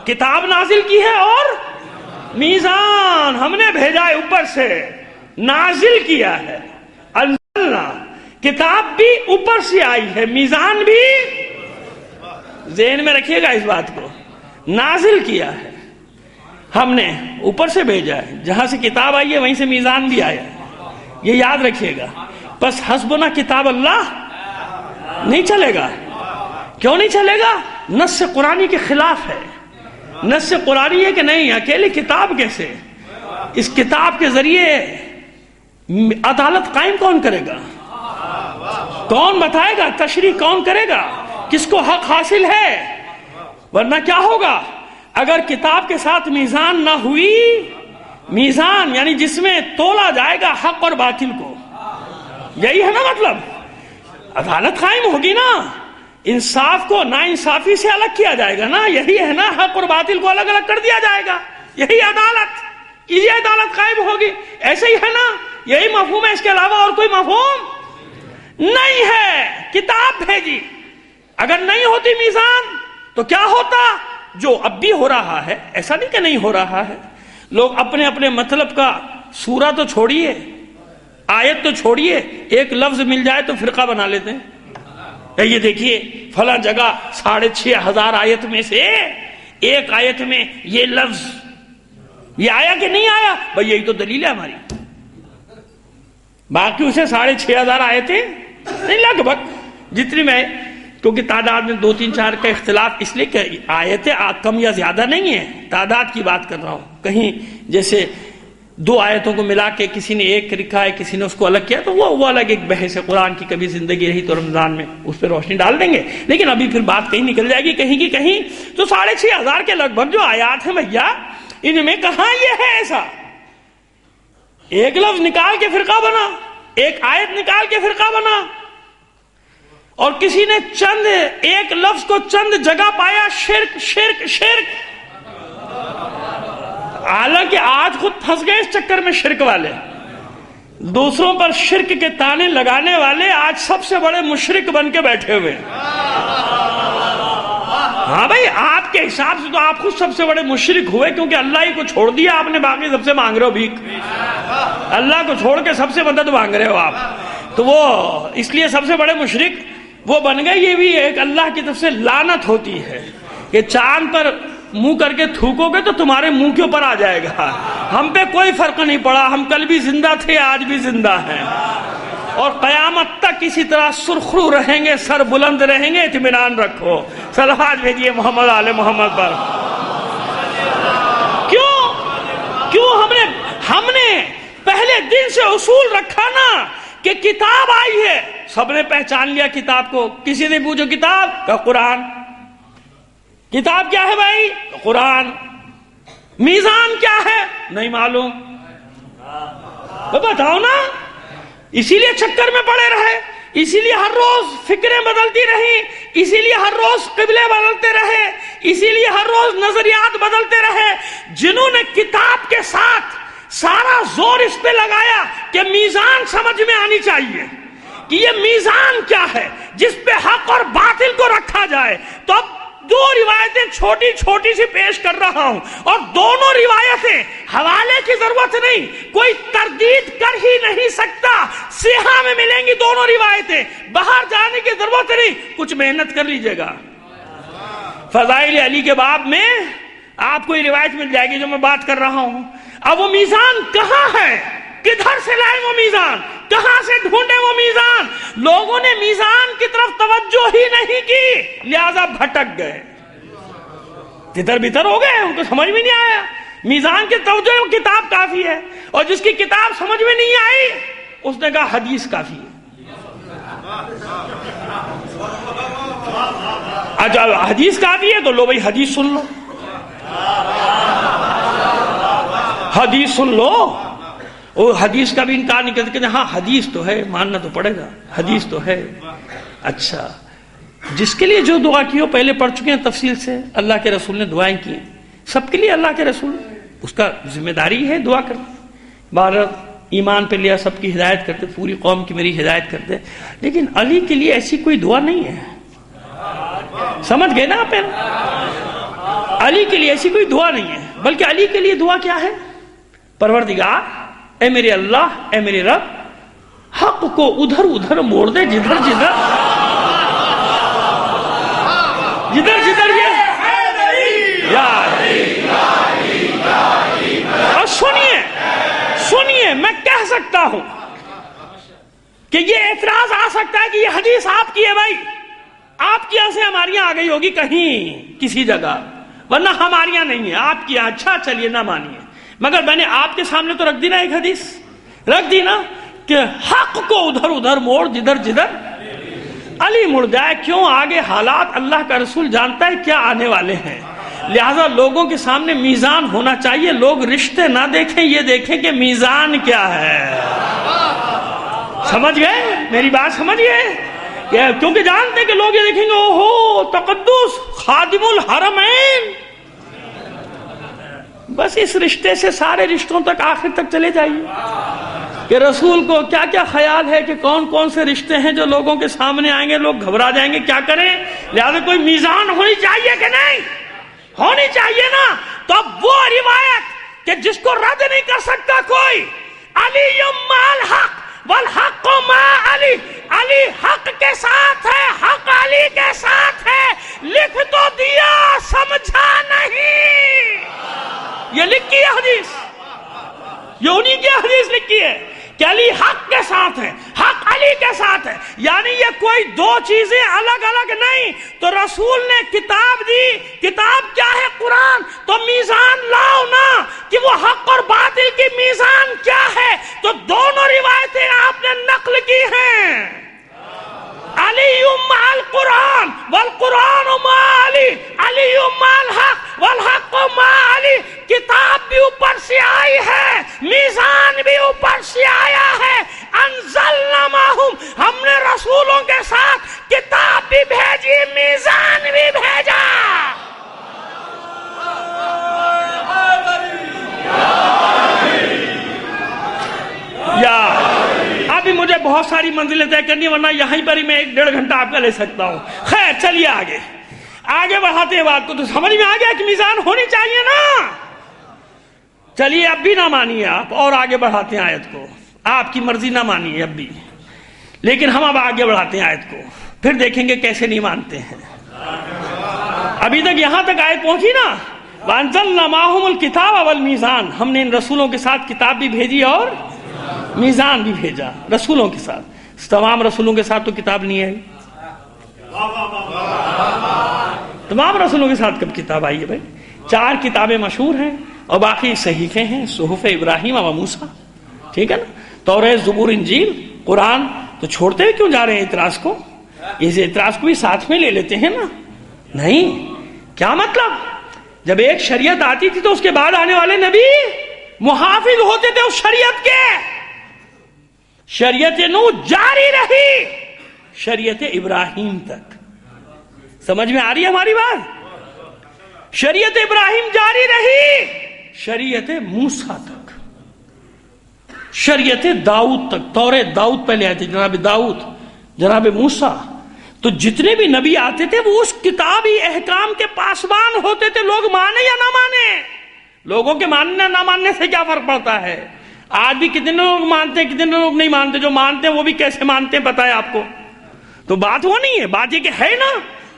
کتاب نازل کی ہے اور میزان ہم نے بھیجا ہے، اوپر سے نازل کیا ہے. انزلنا، کتاب بھی اوپر سے آئی ہے، میزان بھی، ذہن میں رکھیے گا اس بات کو، نازل کیا ہے ہم نے، اوپر سے بھیجا ہے. جہاں سے کتاب آئی ہے وہیں سے میزان بھی آیا ہے، یہ یاد رکھیے گا. بس حسبنا کتاب اللہ نہیں چلے گا. کیوں نہیں چلے گا؟ نص قرآنی کے خلاف ہے. نص قرآنی ہے کہ نہیں، اکیلی کتاب کیسے؟ اس کتاب کے ذریعے عدالت قائم کون کرے گا؟ کون بتائے گا؟ تشریح کون کرے گا؟ کس کو حق حاصل ہے؟ ورنہ کیا ہوگا اگر کتاب کے ساتھ میزان نہ ہوئی؟ میزان یعنی جس میں تولا جائے گا حق اور باطل کو، یہی ہے نا مطلب. عدالت قائم ہوگی نا، انصاف کو نا انصافی سے الگ کیا جائے گا نا، یہی ہے نا، حق اور باطل کو الگ الگ کر دیا جائے گا، یہی عدالت، یہ عدالت قائم ہوگی. ایسے ہی ہے نا، یہی مفہوم ہے، اس کے علاوہ اور کوئی مفہوم نہیں ہے. کتاب بھیجی، اگر نہیں ہوتی میزان تو کیا ہوتا؟ جو اب بھی ہو رہا ہے، ایسا نہیں کہ نہیں ہو رہا ہے. لوگ اپنے اپنے مطلب کا سورہ تو چھوڑیے، آیت تو چھوڑیے، ایک لفظ مل جائے تو فرقہ بنا لیتے ہیں. یہ دیکھیے فلاں جگہ 6,500 آیت میں سے ایک آیت میں یہ لفظ یہ آیا کہ نہیں آیا؟ بھئی یہی تو دلیل ہے ہماری. باقی اسے 6,500 آیتیں نہیں، لگ بھگ جتنی میں، کیونکہ تعداد میں 2 3 4 کا اختلاف اس لیے کہ آیتیں کم یا زیادہ نہیں ہیں، تعداد کی بات کر رہا ہوں. کہیں جیسے دو آیتوں کو ملا کے کسی نے ایک لکھا ہے، کسی نے اس کو الگ کیا، تو وہ الگ ایک بحث ہے. قرآن کی کبھی زندگی رہی تو رمضان میں اس پہ روشنی ڈال دیں گے، لیکن ابھی پھر بات کہیں نکل جائے گی کہیں کی کہیں. تو 6,500 کے لگ بھگ جو آیات ہیں بھیا، ان میں کہاں یہ ہے ایسا ایک لفظ نکال کے فرقہ بنا، ایک آیت نکال کے فرقہ بنا، اور کسی نے چند ایک لفظ کو چند جگہ پایا شرک شرک شرک. حالانکہ آج خود پھنس گئے اس چکر میں شرک والے، دوسروں پر شرک کے تانے لگانے والے آج سب سے بڑے مشرک بن کے بیٹھے ہوئے. ہاں بھائی، آپ کے حساب سے تو آپ خود سب سے بڑے مشرک ہوئے، کیونکہ اللہ ہی کو چھوڑ دیا آپ نے، باقی سب سے مانگ رہے ہو بھیک. اللہ کو چھوڑ کے سب سے مدد مانگ رہے ہو آپ، تو وہ اس لیے سب سے بڑے مشرک وہ بن گئے. یہ بھی ایک اللہ کی طرف سے لعنت ہوتی ہے کہ چاند پر منہ کر کے تھوکو گے تو تمہارے منہ کے اوپر آ جائے گا. ہم پہ کوئی فرق نہیں پڑا، ہم کل بھی زندہ تھے، آج بھی زندہ ہیں، اور قیامت تک اسی طرح سرخرو رہیں گے، سر بلند رہیں گے. اطمینان رکھو. صلوات بھیجیے محمد آل محمد پر. کیوں ہم نے پہلے دن سے اصول رکھا نا کہ کتاب آئی ہے، سب نے پہچان لیا کتاب کو. کسی نے پوچھو کتاب کا قرآن. کتاب کیا ہے بھائی؟ قرآن. میزان کیا ہے؟ نہیں معلوم. بتاؤ نا. اسی لیے چکر میں پڑے رہے، اسی لیے ہر روز فکریں بدلتی رہی، اسی لیے ہر روز قبلے بدلتے رہے، اسی لیے ہر روز نظریات بدلتے رہے. جنہوں نے کتاب کے ساتھ سارا زور اس پہ لگایا کہ میزان سمجھ میں آنی چاہیے کہ یہ میزان کیا ہے جس پہ حق اور باطل کو رکھا جائے. تو اب دو روایتیں چھوٹی چھوٹی سی پیش کر رہا ہوں، اور دونوں روایتیں حوالے کی ضرورت نہیں، کوئی تردید کر ہی نہیں سکتا. سیاہ میں ملیں گی دونوں روایتیں، باہر جانے کی ضرورت نہیں. کچھ محنت کر لیجئے گا. فضائل علی کے باب میں آپ کو یہ روایت مل جائے گی جو میں بات کر رہا ہوں. اب وہ میزان کہاں ہے؟ کدھر سے لائے وہ میزان؟ کہاں سے ڈھونڈے وہ میزان؟ لوگوں نے میزان کی طرف توجہ ہی نہیں کی، لہذا بھٹک گئے، تتر بتر ہو گئے، ان کو سمجھ میں نہیں آیا. میزان کی توجہ کتاب کافی ہے، اور جس کی کتاب سمجھ میں نہیں آئی اس نے کہا حدیث کافی ہے. اچھا حدیث کافی ہے تو لو بھائی حدیث سن لو، حدیث سن لو. وہ حدیث کا بھی انکار نہیں کرتے کہ ہاں حدیث تو ہے، ماننا تو پڑے گا، حدیث تو ہے. اچھا، جس کے لیے جو دعا کی ہو پہلے پڑھ چکے ہیں تفصیل سے. اللہ کے رسول نے دعائیں کی ہیں سب کے لیے. اللہ کے رسول اس کا ذمہ داری ہے دعا کرنا. بھارت ایمان پہ لیا، سب کی ہدایت کرتے، پوری قوم کی میری ہدایت کرتے. لیکن علی کے لیے ایسی کوئی دعا نہیں ہے. سمجھ گئے نا آپ؟ علی کے لیے ایسی کوئی دعا نہیں ہے، بلکہ علی کے لیے دعا کیا ہے؟ پروردگار، اے میرے اللہ، اے میرے رب، حق کو ادھر ادھر موڑ دے، جدھر جدھر یہ اور سنیے میں کہہ سکتا ہوں کہ یہ اعتراض آ سکتا ہے کہ یہ حدیث آپ کی ہے. بھائی آپ کی یہاں سے ہماری یہاں آ گئی ہوگی کہیں کسی جگہ، ورنہ ہماری یہاں نہیں ہے، آپ کی یہاں. اچھا چلیے نہ مانیے، مگر میں نے آپ کے سامنے تو رکھ دی نا ایک حدیث، رکھ دی نا کہ حق کو ادھر ادھر موڑ جدھر جدھر علی مڑ جائے. کیوں؟ آگے حالات اللہ کا رسول جانتا ہے کیا آنے والے ہیں، لہذا لوگوں کے سامنے میزان ہونا چاہیے. لوگ رشتے نہ دیکھیں، یہ دیکھیں کہ میزان کیا ہے. سمجھ گئے میری بات؟ سمجھ گئے؟ کیونکہ جانتے کہ لوگ یہ دیکھیں گے اوہو تقدس خادم الحرمین. بس اس رشتے سے سارے رشتوں تک آخر تک چلے جائیے کہ رسول کو کیا کیا خیال ہے کہ کون کون سے رشتے ہیں جو لوگوں کے سامنے آئیں گے، لوگ گھبرا جائیں گے، کیا کریں. لہذا کوئی میزان ہونی چاہیے کہ نہیں؟ ہونی چاہیے نا. تو اب وہ روایت کہ جس کو رد نہیں کر سکتا کوئی، علی مال حق والحق ما علی، علی حق کے ساتھ ہے، حق علی کے ساتھ ہے. لکھ تو دیا، سمجھا نہیں. یہ لکھی ہے حدیث، یہ انہی کی حدیث لکھی ہے کہ علی حق کے ساتھ ہے، حق علی کے ساتھ ہے، یعنی یہ کوئی دو چیزیں الگ الگ نہیں۔ تو رسول نے کتاب دی، کتاب کیا ہے؟ قرآن۔ تو میزان لاؤ نا کہ وہ حق اور باطل کی میزان کیا ہے۔ تو دونوں روایتیں آپ نے نقل کی ہیں، علی مع القرآن والقرآن مع علی، علی مع الحق والحق مع علی۔ کتاب بھی اوپر سے آئی ہے، میزان بھی اوپر سے آیا ہے۔ انزلنا معہم، ہم نے رسولوں کے ساتھ کتاب بھی بھیجی، میزان بھی بھیجا۔ یا ابھی مجھے بہت ساری منزلیں طے کرنی، ورنہ یہیں پر ہی میں 1-1.5 گھنٹہ آپ کا لے سکتا ہوں۔ خیر چلیے آگے بڑھاتے ہیں بات کو۔ تو سمجھ میں آ گیا کہ میزان ہونی چاہیے نا؟ چلیے اب بھی نہ مانیے آپ، اور آگے بڑھاتے ہیں آیت کو۔ آپ کی مرضی نہ مانیے اب بھی، لیکن ہم اب آگے بڑھاتے ہیں آیت کو، پھر دیکھیں گے کیسے نہیں مانتے ہیں۔ ابھی تک یہاں تک آیت پہنچی نا، وَأَنزَلْنَا مَعَهُمُ الْكِتَابَ وَالْمِيزَانَ، ہم نے ان رسولوں کے ساتھ کتاب بھی بھیجی اور میزان بھی بھیجا۔ رسولوں کے ساتھ، تمام رسولوں کے ساتھ تو کتاب نہیں ہے۔ تمام رسولوں کے ساتھ کب کتاب آئی ہے بھائی؟ 4 کتابیں مشہور ہیں اور باقی صحیفے ہیں، صحف ابراہیم و موسیٰ، ٹھیک ہے نا؟ توریت، زبور، انجیل، قرآن۔ تو چھوڑتے ہوئے کیوں جا رہے ہیں اعتراض کو؟ اس اعتراض کو بھی ساتھ میں لے لیتے ہیں نا؟ نہیں، کیا مطلب؟ جب ایک شریعت آتی تھی تو اس کے بعد آنے والے نبی محافظ ہوتے تھے اس شریعت کے۔ شریعت نوح جاری رہی شریعت ابراہیم تک۔ سمجھ میں آ رہی ہے ہماری بات؟ شریعت ابراہیم جاری رہی شریعت موسیٰ تک، شریعت داؤد تک۔ توریت داؤد پہلے آئے تھے، جناب داؤد، جناب موسیٰ۔ تو جتنے بھی نبی آتے تھے وہ اس کتابی احکام کے پاسبان ہوتے تھے، لوگ مانے یا نہ مانے۔ لوگوں کے ماننے نہ ماننے سے کیا فرق پڑتا ہے؟ آج بھی کتنے لوگ مانتے ہیں، کتنے لوگ نہیں مانتے۔ جو مانتے ہیں وہ بھی کیسے مانتے ہیں پتہ ہے آپ کو؟ تو بات وہ نہیں ہے، بات یہ کہ ہے نا،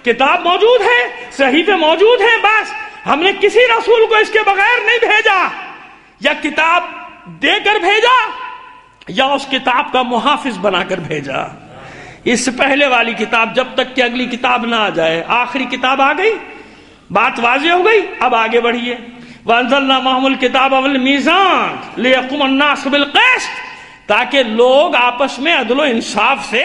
کتاب موجود ہے، صحیفے موجود ہیں، بس ہم نے کسی رسول کو اس کے بغیر نہیں بھیجا، یا کتاب دے کر بھیجا یا اس کتاب کا محافظ بنا کر بھیجا۔ اس سے پہلے والی کتاب جب تک کہ اگلی کتاب نہ آ جائے، آخری کتاب آ گئی، بات واضح ہو گئی۔ اب آگے بڑھیے، وَأَنزَلْنَا مَعَهُمُ الْكِتَابَ وَالْمِيزَانَ لِيَقُومَ النَّاسُ بِالْقِسْطِ، تاکہ لوگ آپس میں عدل و انصاف سے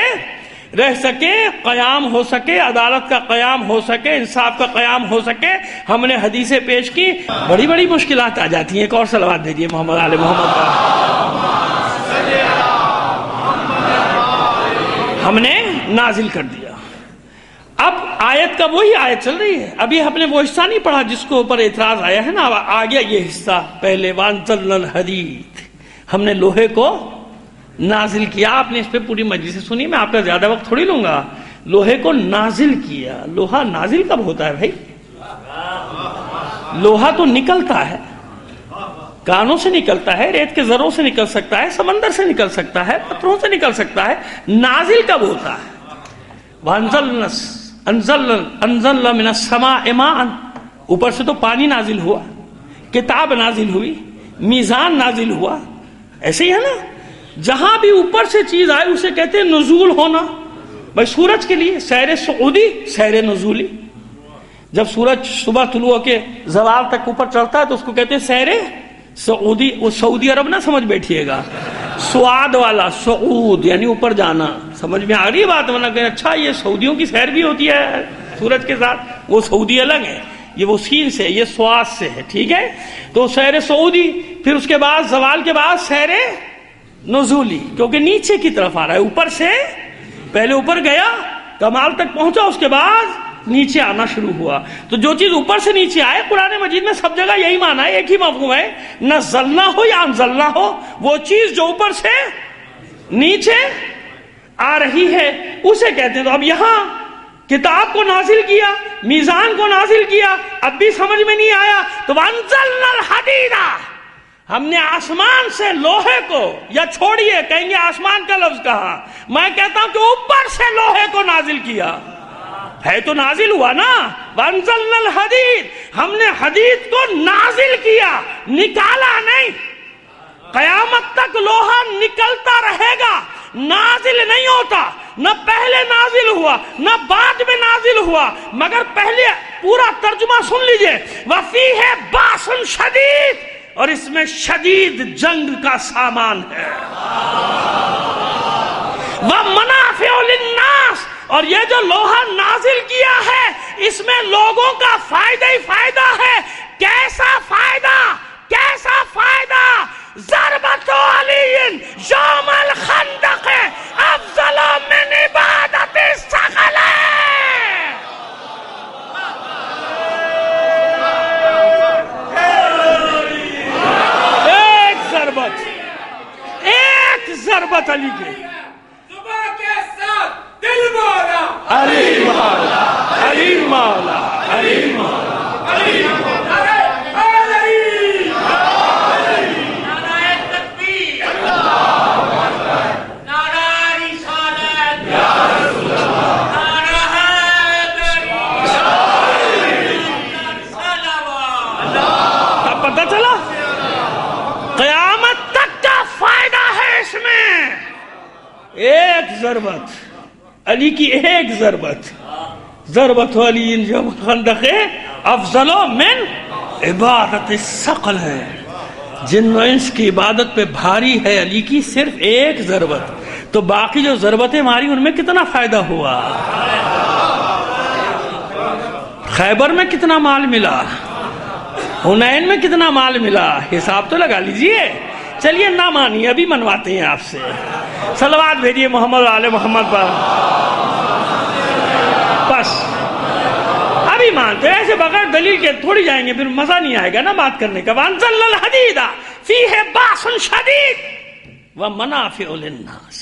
رہ سکے، قیام ہو سکے، عدالت کا قیام ہو سکے، انصاف کا قیام ہو سکے۔ ہم نے حدیثیں پیش کی، بڑی بڑی مشکلات آ جاتی ہیں۔ ایک اور صلوات دیجیے محمد آل محمد کا۔ ہم نے نازل کر دیا۔ اب آیت کا وہی آیت چل رہی ہے، ابھی ہم نے وہ حصہ نہیں پڑھا جس کو اوپر اعتراض آیا ہے نا، آ گیا یہ حصہ پہلے۔ وَأَنزَلْنَا الْحَدِيدَ، ہم نے لوہے کو نازل کیا۔ آپ نے اس پہ پوری مجلس سنی، میں آپ کا زیادہ وقت تھوڑی لوں گا۔ لوہے کو نازل کیا۔ لوہا نازل کب ہوتا ہے بھائی؟ لوہا تو نکلتا ہے، کانوں سے نکلتا ہے، ریت کے ذروں سے نکل سکتا ہے، سمندر سے نکل سکتا ہے، پتھروں سے نکل سکتا ہے۔ نازل کب ہوتا ہے؟ انزلنا من السماء ماء، اوپر سے تو پانی نازل ہوا، کتاب نازل ہوئی، میزان نازل ہوا۔ ایسے ہی ہے نا، جہاں بھی اوپر سے چیز آئے اسے کہتے ہیں نزول ہونا۔ بھائی سورج کے لیے سیر سعودی، سیر نزولی۔ جب سورج صبح طلوع کے زوال تک اوپر چڑھتا ہے تو اس کو کہتے ہیں سیر سعودی۔ وہ سعودی عرب نہ سمجھ بیٹھیے گا، سعاد والا، سعود یعنی اوپر جانا۔ سمجھ میں آ رہی ہے بات؟ ورنہ کہ اچھا یہ سعودیوں کی سیر بھی ہوتی ہے سورج کے ساتھ، وہ سعودی الگ ہے، یہ وہ سین سے، یہ سواد سے ہے، ٹھیک ہے؟ تو سیر سعودی، پھر اس کے بعد زوال کے بعد سیر نزولی، کیونکہ نیچے کی طرف آ رہا ہے، اوپر سے پہلے اوپر گیا، کمال تک پہنچا، اس کے بعد نیچے آنا شروع ہوا۔ تو جو چیز اوپر سے نیچے آئے، قرآن مجید میں سب جگہ یہی معنی ہے، ایک ہی مفہوم ہے، نزلنا ہو یا انزلنا ہو، وہ چیز جو اوپر سے نیچے آ رہی ہے اسے کہتے ہیں۔ تو اب یہاں کتاب کو نازل کیا، میزان کو نازل کیا، اب بھی سمجھ میں نہیں آیا تو وَأَنزَلْنَا الْحَدِيدَ، ہم نے آسمان سے لوہے کو، یا چھوڑیے کہیں گے آسمان کا لفظ کہا، میں کہتا ہوں کہ اوپر سے لوہے کو نازل کیا ہے، تو نازل ہوا نا۔ وَأَنزَلْنَا الْحَدِيدَ، ہم نے حدید کو نازل کیا، نکالا نہیں۔ قیامت تک لوہا نکلتا رہے گا، نازل نہیں ہوتا، نہ پہلے نازل ہوا نہ بعد میں نازل ہوا، مگر پہلے پورا ترجمہ سن لیجئے، وَفِيهِ بَأْسٌ شَدِيدٌ، اور اس میں شدید جنگ کا سامان ہے، وَمَنَافِعُ لِلنَّاسِ، اور یہ جو لوہا نازل کیا ہے اس میں لوگوں کا فائدہ ہی فائدہ ہے۔ کیسا فائدہ؟ کیسا فائدہ؟ ضربۃ علی یوم الخندق افضل من عبادت الثقل، ایک ضربت علی کے، صبح کے ساتھ دل مولا علی مولا، علی مولا، علی مولا، علی مولا، علی نعرہ تکبیر، نعرہ رسالت، نعرہ حیدری، صلوات۔ اب پتہ چلا قیامت تک کا فائدہ ہے اس میں، ایک ضربت علی کی، ایک ضربت، ضربت علی یوم الخندق افضل من عبادت الثقل ہے، جن و انس کی عبادت پہ بھاری ہے علی کی صرف ایک ضربت، تو باقی جو ضربتیں ماری ان میں کتنا فائدہ ہوا؟ خیبر میں کتنا مال ملا، حنین میں کتنا مال ملا، حساب تو لگا لیجئے۔ چلیے نہ مانیے، ابھی منواتے ہیں آپ سے، صلوات بھیجیے محمد و آل محمد پر، بس ابھی مانتے ہیں، ایسے بغیر دلیل کے تھوڑی جائیں گے، پھر مزہ نہیں آئے گا نا بات کرنے کا۔ وَأَنزَلْنَا الْحَدِيدَ فِيهِ بَأْسٌ شَدِيدٌ وَمَنَافِعُ لِلنَّاسِ،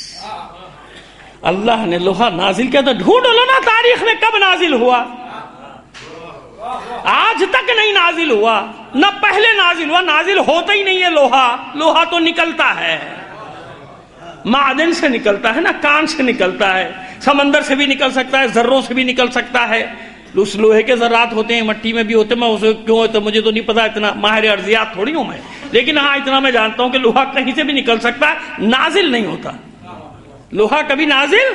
اللہ نے لوہا نازل کیا تو ڈھونڈ لو نا تاریخ میں کب نازل ہوا، آج تک نہیں نازل ہوا، نہ پہلے نازل ہوا، نازل ہوتا ہی نہیں ہے لوہا، لوہا تو نکلتا ہے، معدن سے نکلتا ہے نا، کان سے نکلتا ہے، سمندر سے بھی نکل سکتا ہے، ذروں سے بھی نکل سکتا ہے، اس لوہے کے ذرات ہوتے ہیں، مٹی میں بھی ہوتے ہیں، میں اسے کیوں ہوتا مجھے تو نہیں پتا، اتنا ماہر ارضیات تھوڑی ہوں میں، لیکن ہاں اتنا میں جانتا ہوں کہ لوہا کہیں سے بھی نکل سکتا ہے، نازل نہیں ہوتا، لوہا کبھی نازل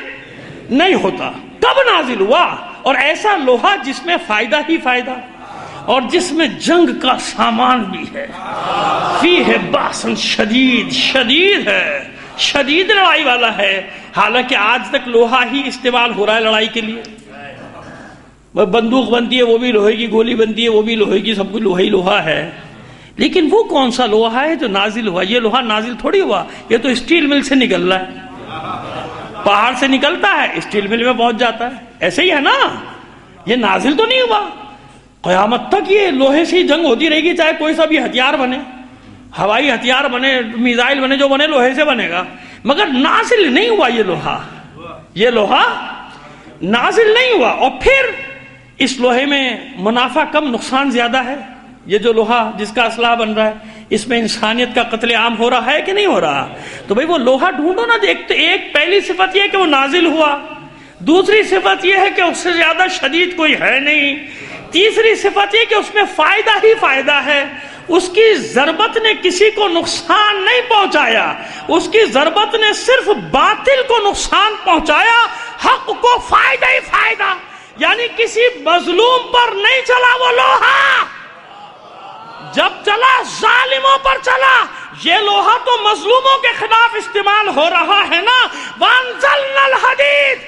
نہیں ہوتا۔ کب نازل ہوا؟ اور ایسا لوہا جس میں فائدہ ہی فائدہ، اور جس میں جنگ کا سامان بھی ہے، فیہ باس شدید، شدید ہے، شدید لڑائی والا ہے، حالانکہ آج تک لوہا ہی استعمال ہو رہا ہے لڑائی کے لیے، وہ بندوق بنتی ہے وہ بھی لوہے کی، گولی بنتی ہے وہ بھی لوہے کی، سب کچھ لوہا ہی لوہا ہے، لیکن وہ کون سا لوہا ہے جو نازل ہوا؟ یہ لوہا نازل تھوڑی ہوا، یہ تو اسٹیل مل سے نکل رہا ہے، پہاڑ سے نکلتا ہے اسٹیل مل میں پہنچ جاتا ہے، ایسے ہی ہے نا، یہ نازل تو نہیں ہوا۔ قیامت تک یہ لوہے سے ہی جنگ ہوتی رہے گی، چاہے کوئی سا بھی ہتھیار بنے، ہوائی ہتھیار بنے، میزائل بنے، جو بنے لوہے سے بنے گا، مگر نازل نہیں ہوا یہ لوہا، یہ لوہا نازل نہیں ہوا۔ اور پھر اس لوہے میں منافع کم نقصان زیادہ ہے، یہ جو لوہا جس کا اسلحہ بن رہا ہے اس میں انسانیت کا قتل عام ہو رہا ہے کہ نہیں ہو رہا؟ تو بھئی وہ لوہا ڈھونڈو نا، ایک پہلی صفت یہ ہے کہ وہ نازل ہوا، دوسری صفت یہ ہے کہ اس سے زیادہ شدید کوئی ہے نہیں، تیسری صفت یہ کہ اس میں فائدہ ہی فائدہ ہے، اس کی ضربت نے کسی کو نقصان نہیں پہنچایا، اس کی ضربت نے صرف باطل کو نقصان پہنچایا، حق کو فائدہ ہی فائدہ، یعنی کسی مظلوم پر نہیں چلا وہ لوہا، جب چلا ظالموں پر چلا۔ یہ لوہا تو مظلوموں کے خلاف استعمال ہو رہا ہے نا، وَأَنزَلْنَا الْحَدِيدَ،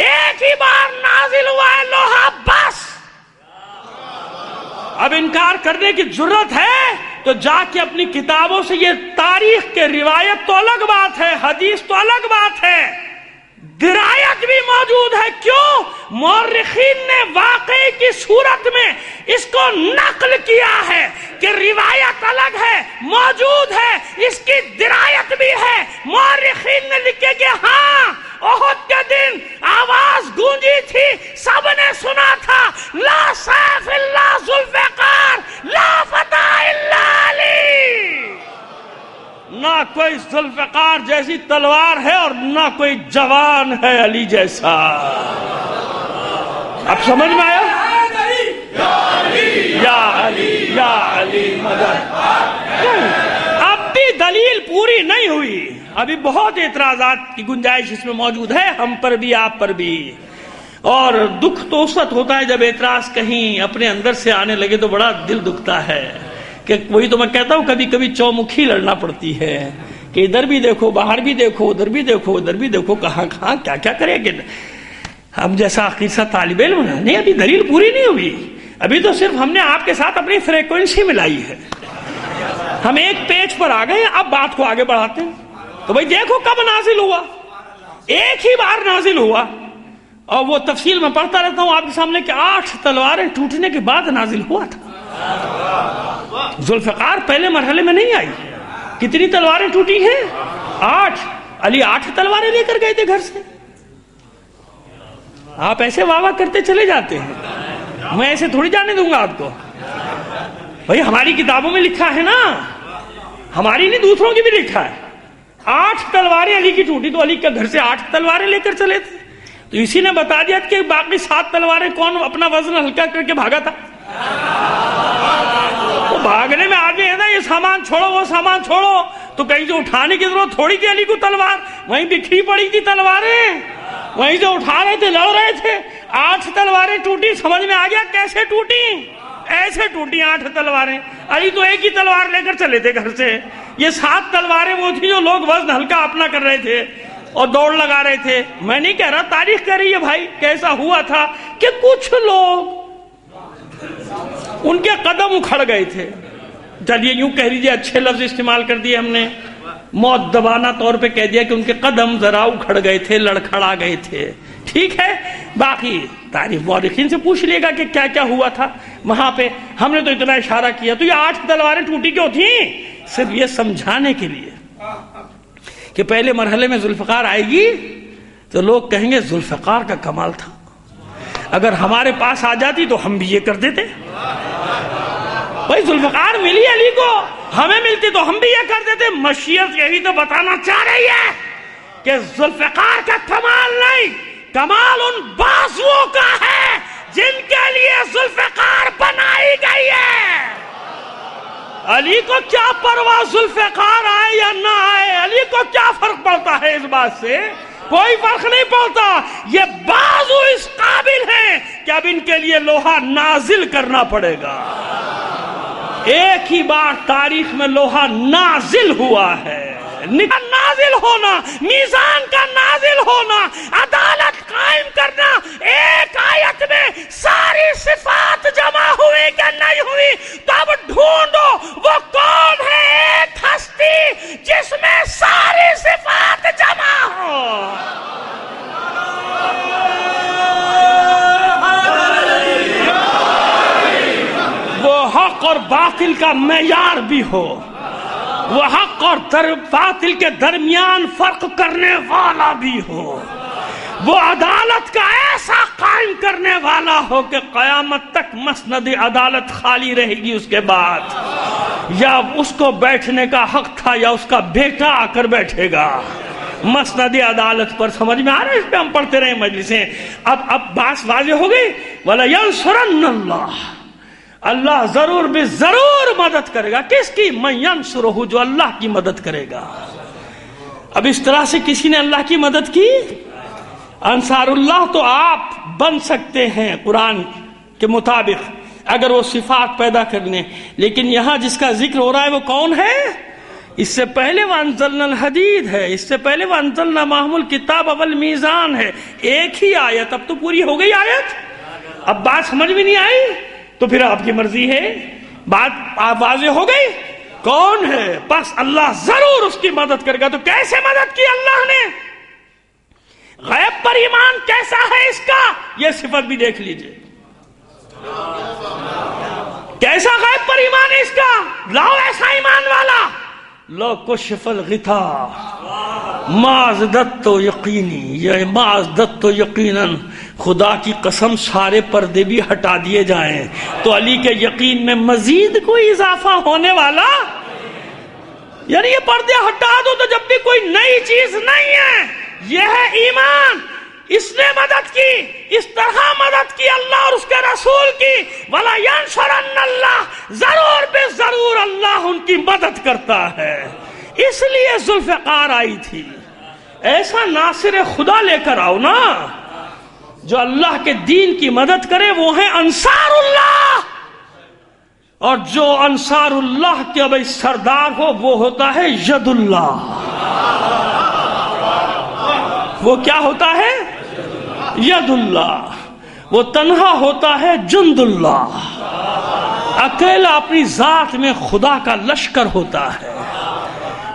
ایک ہی بار نازل ہوا ہے لوہا بس۔ اب انکار کرنے کی جرت ہے تو جا کے اپنی کتابوں سے، یہ تاریخ کے روایت تو الگ بات ہے، حدیث تو الگ بات ہے، درایت بھی موجود ہے۔ کیوں؟ مورخین نے واقعے کی صورت میں اس کو نقل کیا ہے کہ روایت الگ ہے، موجود ہے، اس کی درایت بھی ہے۔ مورخین نے لکھے کہ ہاں احد کے دن آواز گونجی تھی، سب نے سنا تھا، لا سیف الا ذوالفقار، لا فتح الا علی، نہ کوئی ذوالفقار جیسی تلوار ہے اور نہ کوئی جوان ہے علی جیسا۔ اب سمجھ میں آیا؟ یا علی یا علی مدد۔ اب بھی دلیل پوری نہیں ہوئی، ابھی بہت اعتراضات کی گنجائش اس میں موجود ہے، ہم پر بھی آپ پر بھی. اور دکھ تو اس وقت ہوتا ہے جب اعتراض کہیں اپنے اندر سے آنے لگے تو بڑا دل دکھتا ہے. کہ وہی تو میں کہتا ہوں کبھی کبھی چومکھی لڑنا پڑتی ہے کہ ادھر بھی دیکھو، باہر بھی دیکھو، ادھر بھی دیکھو، ادھر بھی دیکھو، کہاں کہاں کیا کیا کرے گے. ہم جیسا آخر سا طالب علم نہیں، ابھی دلیل پوری نہیں ہوئی، ابھی تو صرف ہم نے آپ کے ساتھ اپنی فریکوینسی ملائی ہے. ہم ایک پیج پر آ گئے، اب بات کو آگے بڑھاتے ہیں. تو بھائی دیکھو کب نازل ہوا، ایک ہی بار نازل ہوا. اور وہ تفصیل میں پڑھتا رہتا ہوں آپ کے سامنے کہ 8 تلواریں ٹوٹنے کے بعد نازل ہوا تھا. ذوالفقار پہلے مرحلے میں نہیں آئی. کتنی تلواریں ٹوٹی ہیں؟ 8. علی 8 تلواریں لے کر گئے تھے گھر سے. آپ ایسے واہ واہ کرتے چلے جاتے ہیں، میں ایسے تھوڑی جانے دوں گا آپ کو. بھائی ہماری کتابوں میں لکھا ہے نا، ہماری نہیں دوسروں کی بھی لکھا ہے. 8 تلواریں علی کی ٹوٹی تو علی کے گھر سے 8 تلواریں لے کر چلے تھے. تو اسی نے بتا دیا کہ باقی 7 تلواریں کون اپنا وزن ہلکا کر کے بھاگا تھا. تو بھاگنے میں آگے ہے نا، یہ سامان چھوڑو وہ سامان چھوڑو، تو کہیں سے اٹھانے کی ضرورت تھوڑی تھی علی کو تلوار، وہیں بکھری پڑی تھی تلواریں، وہیں سے اٹھا رہے تھے، لڑ رہے تھے. 8 تلواریں ٹوٹی، سمجھ میں آ گیا کیسے ٹوٹی؟ ایسے ٹوٹی 8 تلواریں. علی تو ایک ہی تلوار لے کر چلے تھے گھر سے. یہ 7 تلواریں وہ تھی جو لوگ وزن ہلکا اپنا کر رہے تھے اور دوڑ لگا رہے تھے. میں نہیں کہہ رہا، تاریخ کہہ رہی ہے بھائی کیسا ہوا تھا کہ کچھ لوگ ان کے قدم اکھڑ گئے تھے. چلیے یوں کہہ لیجیے، اچھے لفظ استعمال کر دیے ہم نے، موت دبانہ طور پہ کہہ دیا کہ ان کے قدم ذرا اکھڑ گئے تھے، لڑکھڑا گئے تھے. ٹھیک ہے، باقی تاریخ مورخین سے پوچھ لیے گا کہ کیا کیا ہوا تھا وہاں پہ. ہم نے تو اتنا اشارہ کیا. تو یہ 8 تلواریں ٹوٹی کیوں تھیں؟ صرف یہ سمجھانے کے لیے کہ پہلے مرحلے میں ذوالفقار آئے گی تو لوگ کہیں گے ذوالفقار کا کمال تھا، اگر ہمارے پاس آ جاتی تو ہم بھی یہ کر دیتے. بھائی ذوالفقار ملی علی کو، ہمیں ملتی تو ہم بھی یہ کر دیتے. مشیت یہی تو بتانا چاہ رہی ہے کہ ذوالفقار کا کمال نہیں، کمال ان بازوؤں کا ہے جن کے لیے ذوالفقار بنائی گئی ہے. علی کو کیا پرواہ ذوالفقار آئے یا نہ آئے، علی کو کیا فرق پڑتا ہے اس بات سے؟ کوئی فرق نہیں پڑتا. یہ بازو اس قابل ہیں کہ اب ان کے لیے لوہا نازل کرنا پڑے گا. ایک ہی بار تاریخ میں لوہا نازل ہوا ہے. نازل ہونا، میزان کا نازل ہونا، عدالت قائم کرنا. ایک آیت میں ساری صفات جمع ہوئی کہ نہیں ہوئی؟ تو اب ڈھونڈو وہ کون ہے ایک ہستی جس میں ساری صفات جمع ہو. وہ حق اور باطل کا معیار بھی ہو، وہ حق اور باطل کے درمیان فرق کرنے والا بھی ہو، وہ عدالت کا ایسا قائم کرنے والا ہو کہ قیامت تک مسند عدالت خالی رہے گی اس کے بعد. یا اس کو بیٹھنے کا حق تھا یا اس کا بیٹا آ کر بیٹھے گا مسند عدالت پر. سمجھ میں آ رہا ہے؟ اس پہ ہم پڑھتے رہے مجلسیں. اب بات واضح ہو گئی. وَلَيَنْصُرَنَّ اللَّهُ، اللہ ضرور بھی ضرور مدد کرے گا. کس کی؟ مَن يَنْصُرُهُ، جو اللہ کی مدد کرے گا. اب اس طرح سے کسی نے اللہ کی مدد کی. انصار اللہ تو آپ بن سکتے ہیں قرآن کے مطابق اگر وہ صفات پیدا کر لیں، لیکن یہاں جس کا ذکر ہو رہا ہے وہ کون ہے؟ اس سے پہلے وَأَنزَلْنَا الْحَدِيدَ ہے، اس سے پہلے وَأَنزَلْنَا مَعَهُ الْكِتَابَ وَالْمِيزَانَ ہے. ایک ہی آیت. اب تو پوری ہو گئی آیت. اب بات سمجھ میں نہیں آئی تو پھر آپ کی مرضی ہے. بات واضح ہو گئی کون ہے. بس اللہ ضرور اس کی مدد کرے گا. تو کیسے مدد کی اللہ نے؟ غیب پر ایمان کیسا ہے اس کا، یہ صفت بھی دیکھ لیجئے. کیسا غیب پر ایمان ہے اس کا؟ لاؤ ایسا ایمان والا. لو کشف الغطاء ما زدت تو یقینی، یہ ما زدت تو یقیناً، خدا کی قسم سارے پردے بھی ہٹا دیے جائیں تو علی کے یقین میں مزید کوئی اضافہ ہونے والا، یعنی یہ پردے ہٹا دو تو جب بھی کوئی نئی چیز نہیں ہے. یہ ہے ایمان. اس نے مدد کی، اس طرح مدد کی اللہ اور اس کے رسول کی. وَلَا يَنْصُرَنَّ اللَّهُ، ضرور بے ضرور اللہ ان کی مدد کرتا ہے. اس لیے ذوالفقار آئی تھی. ایسا ناصر خدا لے کر آؤ نا جو اللہ کے دین کی مدد کرے. وہ ہے انصار اللہ. اور جو انصار اللہ کے بھائی سردار ہو وہ ہوتا ہے ید اللہ. وہ کیا ہوتا ہے؟ ید اللہ. وہ تنہا ہوتا ہے جند اللہ. اکیلا اپنی ذات میں خدا کا لشکر ہوتا ہے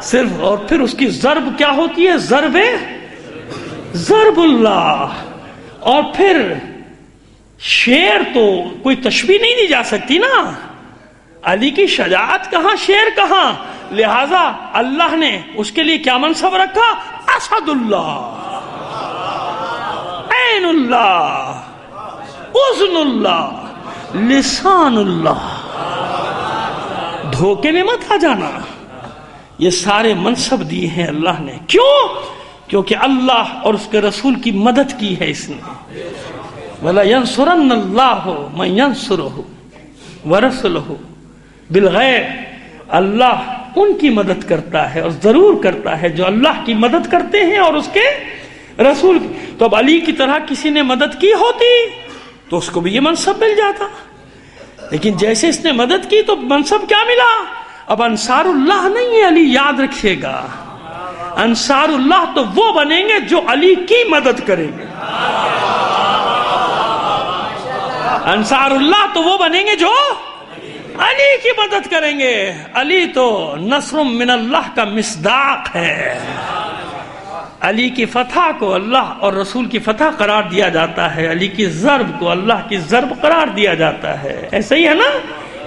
صرف. اور پھر اس کی ضرب کیا ہوتی ہے؟ ضرب اللہ. اور پھر شیر تو کوئی تشبیہ نہیں دی جا سکتی نا. علی کی شجاعت کہاں، شیر کہاں. لہذا اللہ نے اس کے لیے کیا منصب رکھا؟ اسد اللہ، عین اللہ، اذن اللہ، لسان اللہ. دھوکے میں مت آ جانا. یہ سارے منصب دیے ہیں اللہ نے. کیوں؟ کیونکہ اللہ اور اس کے رسول کی مدد کی ہے اس نے. وَلَا يَنْصُرَنَّ اللَّهُ مَنْ يَنْصُرُهُ وَرَسُولُهُ بِالْغَیْبِ. اللہ ان کی مدد کرتا ہے اور ضرور کرتا ہے جو اللہ کی مدد کرتے ہیں اور اس کے رسول کی. تو اب علی کی طرح کسی نے مدد کی ہوتی تو اس کو بھی یہ منصب مل جاتا. لیکن جیسے اس نے مدد کی تو منصب کیا ملا؟ اب انصار اللہ نہیں ہے علی، یاد رکھیے گا. انصار اللہ تو وہ بنیں گے جو علی کی مدد کریں گے. انصار اللہ تو وہ بنیں گے جو علی کی مدد کریں گے. علی تو نصر من اللہ کا مصداق ہے. علی کی فتح کو اللہ اور رسول کی فتح قرار دیا جاتا ہے. علی کی ضرب کو اللہ کی ضرب قرار دیا جاتا ہے. ایسا ہی ہے نا.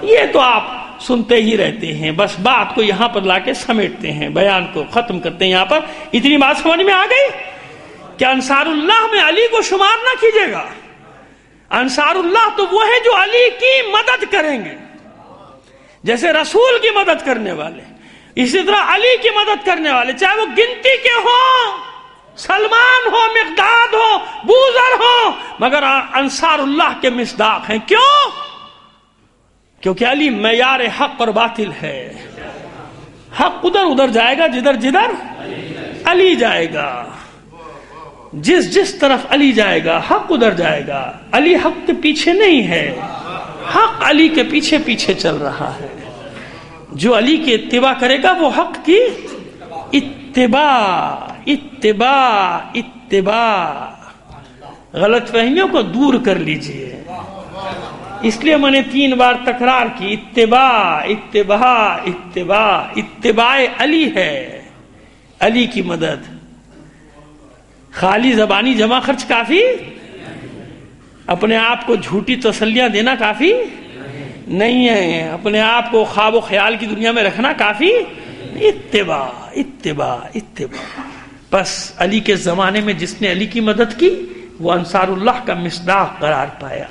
یہ تو آپ سنتے ہی رہتے ہیں، بس بات کو یہاں پر لا کے سمیٹتے ہیں، بیان کو ختم کرتے ہیں. یہاں پر اتنی بات سمجھ میں آ گئی کہ انصار اللہ میں علی کو شمار نہ کیجیے گا. انصار اللہ تو وہ ہے جو علی کی مدد کریں گے. جیسے رسول کی مدد کرنے والے، اسی طرح علی کی مدد کرنے والے، چاہے وہ گنتی کے ہوں، سلمان ہو، مقداد ہو، بوذر ہو، مگر انصار اللہ کے مصداق ہیں. کیوں؟ کیونکہ علی معیار حق اور باطل ہے. حق ادھر ادھر جائے گا جدھر جدھر علی جائے گا. جس طرف علی جائے گا حق ادھر جائے گا. علی حق کے پیچھے نہیں ہے، حق علی کے پیچھے پیچھے چل رہا ہے. جو علی کی اتباع کرے گا وہ حق کی اتباع. غلط فہمیوں کو دور کر لیجئے. اس لیے میں نے 3 بار تکرار کی، اتباع علی ہے. علی کی مدد. خالی زبانی جمع خرچ کافی؟ اپنے آپ کو جھوٹی تسلیاں دینا کافی نہیں ہے. اپنے آپ کو خواب و خیال کی دنیا میں رکھنا کافی. اتباع. بس علی کے زمانے میں جس نے علی کی مدد کی وہ انصار اللہ کا مصداق قرار پایا.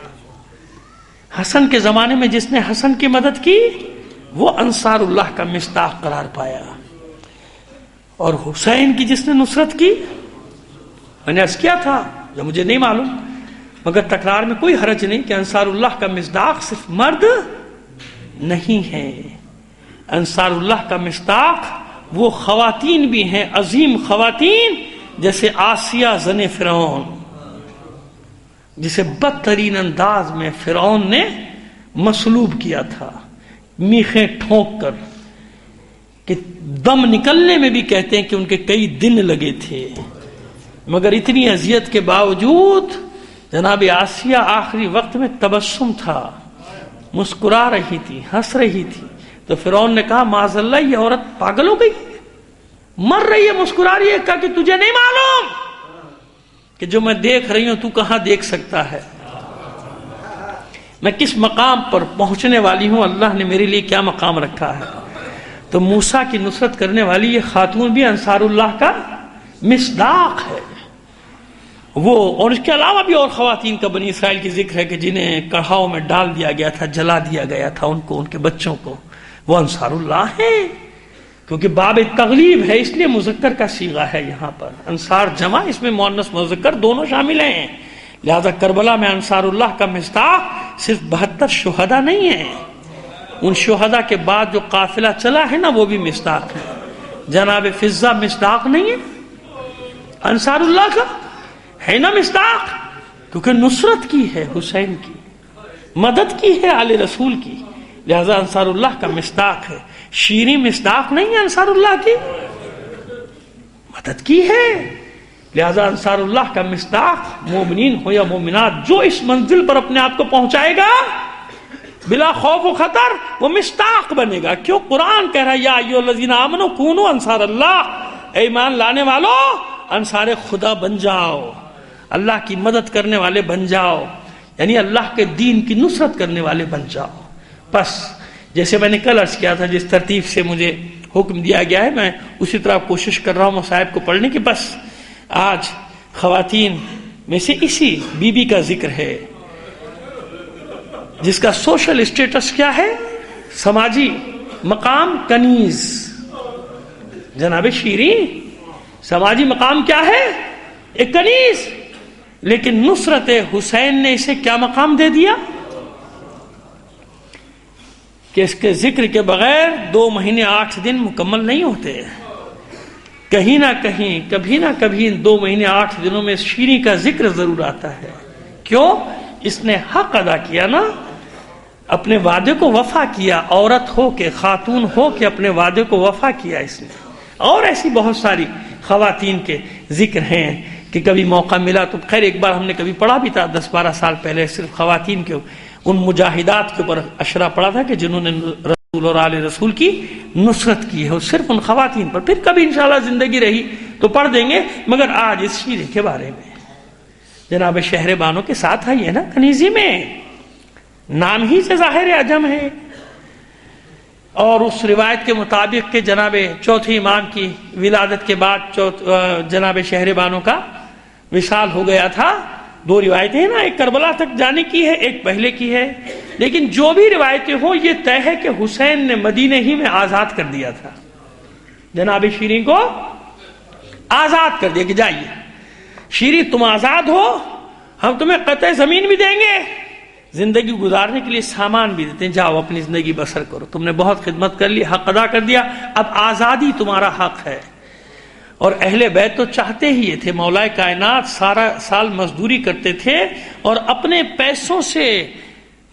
حسن کے زمانے میں جس نے حسن کی مدد کی وہ انصار اللہ کا مصداق قرار پایا. اور حسین کی جس نے نصرت کی، میں نے عرض کیا تھا جو مجھے نہیں معلوم مگر تکرار میں کوئی حرج نہیں کہ انصار اللہ کا مصداق صرف مرد نہیں ہے. انصار اللہ کا مصداق وہ خواتین بھی ہیں، عظیم خواتین، جیسے آسیہ زن فرعون، جسے بدترین انداز میں فرعون نے مصلوب کیا تھا، میخیں ٹھونک کر، کہ دم نکلنے میں بھی کہتے ہیں کہ ان کے کئی دن لگے تھے. مگر اتنی اذیت کے باوجود جناب آسیہ آخری وقت میں تبسم تھا، مسکرا رہی تھی، ہنس رہی تھی. تو فرعون نے کہا معاذ اللہ یہ عورت پاگل ہو گئی، مر رہی ہے مسکرا رہی ہے. کہا کہ تجھے نہیں معلوم کہ جو میں دیکھ رہی ہوں تو کہاں دیکھ سکتا ہے؟ میں کس مقام پر پہنچنے والی ہوں، اللہ نے میرے لیے کیا مقام رکھا ہے. تو موسیٰ کی نصرت کرنے والی یہ خاتون بھی انصار اللہ کا مصداق ہے. وہ اور اس کے علاوہ بھی اور خواتین کا بنی اسرائیل کی ذکر ہے کہ جنہیں کڑھاؤں میں ڈال دیا گیا تھا، جلا دیا گیا تھا ان کو، ان کے بچوں کو. وہ انصار اللہ ہیں. کیونکہ باب تغلیب ہے اس لیے مذکر کا صیغہ ہے یہاں پر. انصار جمع، اس میں مؤنث مذکر دونوں شامل ہیں. لہذا کربلا میں انصار اللہ کا مصداق صرف 72 شہداء نہیں ہیں، ان شہداء کے بعد جو قافلہ چلا ہے نا وہ بھی مصداق ہے. جناب فضہ مصداق نہیں ہے انصار اللہ کا؟ ہے نا مصداق، کیونکہ نصرت کی ہے حسین کی، مدد کی ہے آل رسول کی، لہذا انصار اللہ کا مصداق ہے۔ شیریں مصداق نہیں ہے انصار اللہ کی، مدد کی ہے، لہذا انصار اللہ کا مصداق مومنین ہو یا مومنات، جو اس منزل پر اپنے آپ کو پہنچائے گا بلا خوف و خطر وہ مصداق بنے گا۔ کیوں؟ قرآن کہہ رہا ہے یا ایھا الذین آمنوا کونوا انصار اللہ، اے ایمان لانے والو انصار خدا بن جاؤ، اللہ کی مدد کرنے والے بن جاؤ، یعنی اللہ کے دین کی نصرت کرنے والے بن جاؤ۔ بس جیسے میں نے کل عرض کیا تھا، جس ترتیب سے مجھے حکم دیا گیا ہے میں اسی طرح کوشش کر رہا ہوں مصائب کو پڑھنے کی۔ بس آج خواتین میں سے اسی بی بی کا ذکر ہے جس کا سوشل اسٹیٹس کیا ہے، سماجی مقام کنیز، جناب شیریں سماجی مقام کیا ہے؟ ایک کنیز، لیکن نصرت حسین نے اسے کیا مقام دے دیا کہ اس کے ذکر کے بغیر 2 مہینے 8 دن مکمل نہیں ہوتے۔ کہیں نہ کہیں کبھی نہ کبھی ان 2 مہینے 8 دنوں میں شیریں کا ذکر ضرور آتا ہے۔ کیوں؟ اس نے حق ادا کیا نا، اپنے وعدے کو وفا کیا، عورت ہو کے خاتون ہو کے اپنے وعدے کو وفا کیا اس نے۔ اور ایسی بہت ساری خواتین کے ذکر ہیں کہ کبھی موقع ملا تو، خیر ایک بار ہم نے کبھی پڑھا بھی تھا 10-12 سال پہلے، صرف خواتین کے ان مجاہدات کے اوپر اشرا پڑا تھا کہ جنہوں نے رسول اور آل رسول کی نصرت کی ہے، صرف ان خواتین پر۔ پھر کبھی انشاءاللہ زندگی رہی تو پڑھ دیں گے، مگر آج اس شیریں کے بارے میں جناب شہر بانو کے ساتھ آئی ہے نا کنیزی میں، نام ہی سے ظاہر عجم ہے، اور اس روایت کے مطابق کہ جناب چوتھے امام کی ولادت کے بعد جناب شہر بانو کا وصال ہو گیا تھا۔ 2 روایتیں ہیں نا، ایک کربلا تک جانے کی ہے، ایک پہلے کی ہے، لیکن جو بھی روایتیں ہوں یہ طے ہے کہ حسین نے مدینے ہی میں آزاد کر دیا تھا، جناب شیریں کو آزاد کر دیا کہ جائیے شیریں تم آزاد ہو، ہم تمہیں قطع زمین بھی دیں گے، زندگی گزارنے کے لیے سامان بھی دیتے ہیں، جاؤ اپنی زندگی بسر کرو، تم نے بہت خدمت کر لی، حق ادا کر دیا، اب آزادی تمہارا حق ہے۔ اور اہل بیت تو چاہتے ہی یہ تھے، مولا کائنات سارا سال مزدوری کرتے تھے اور اپنے پیسوں سے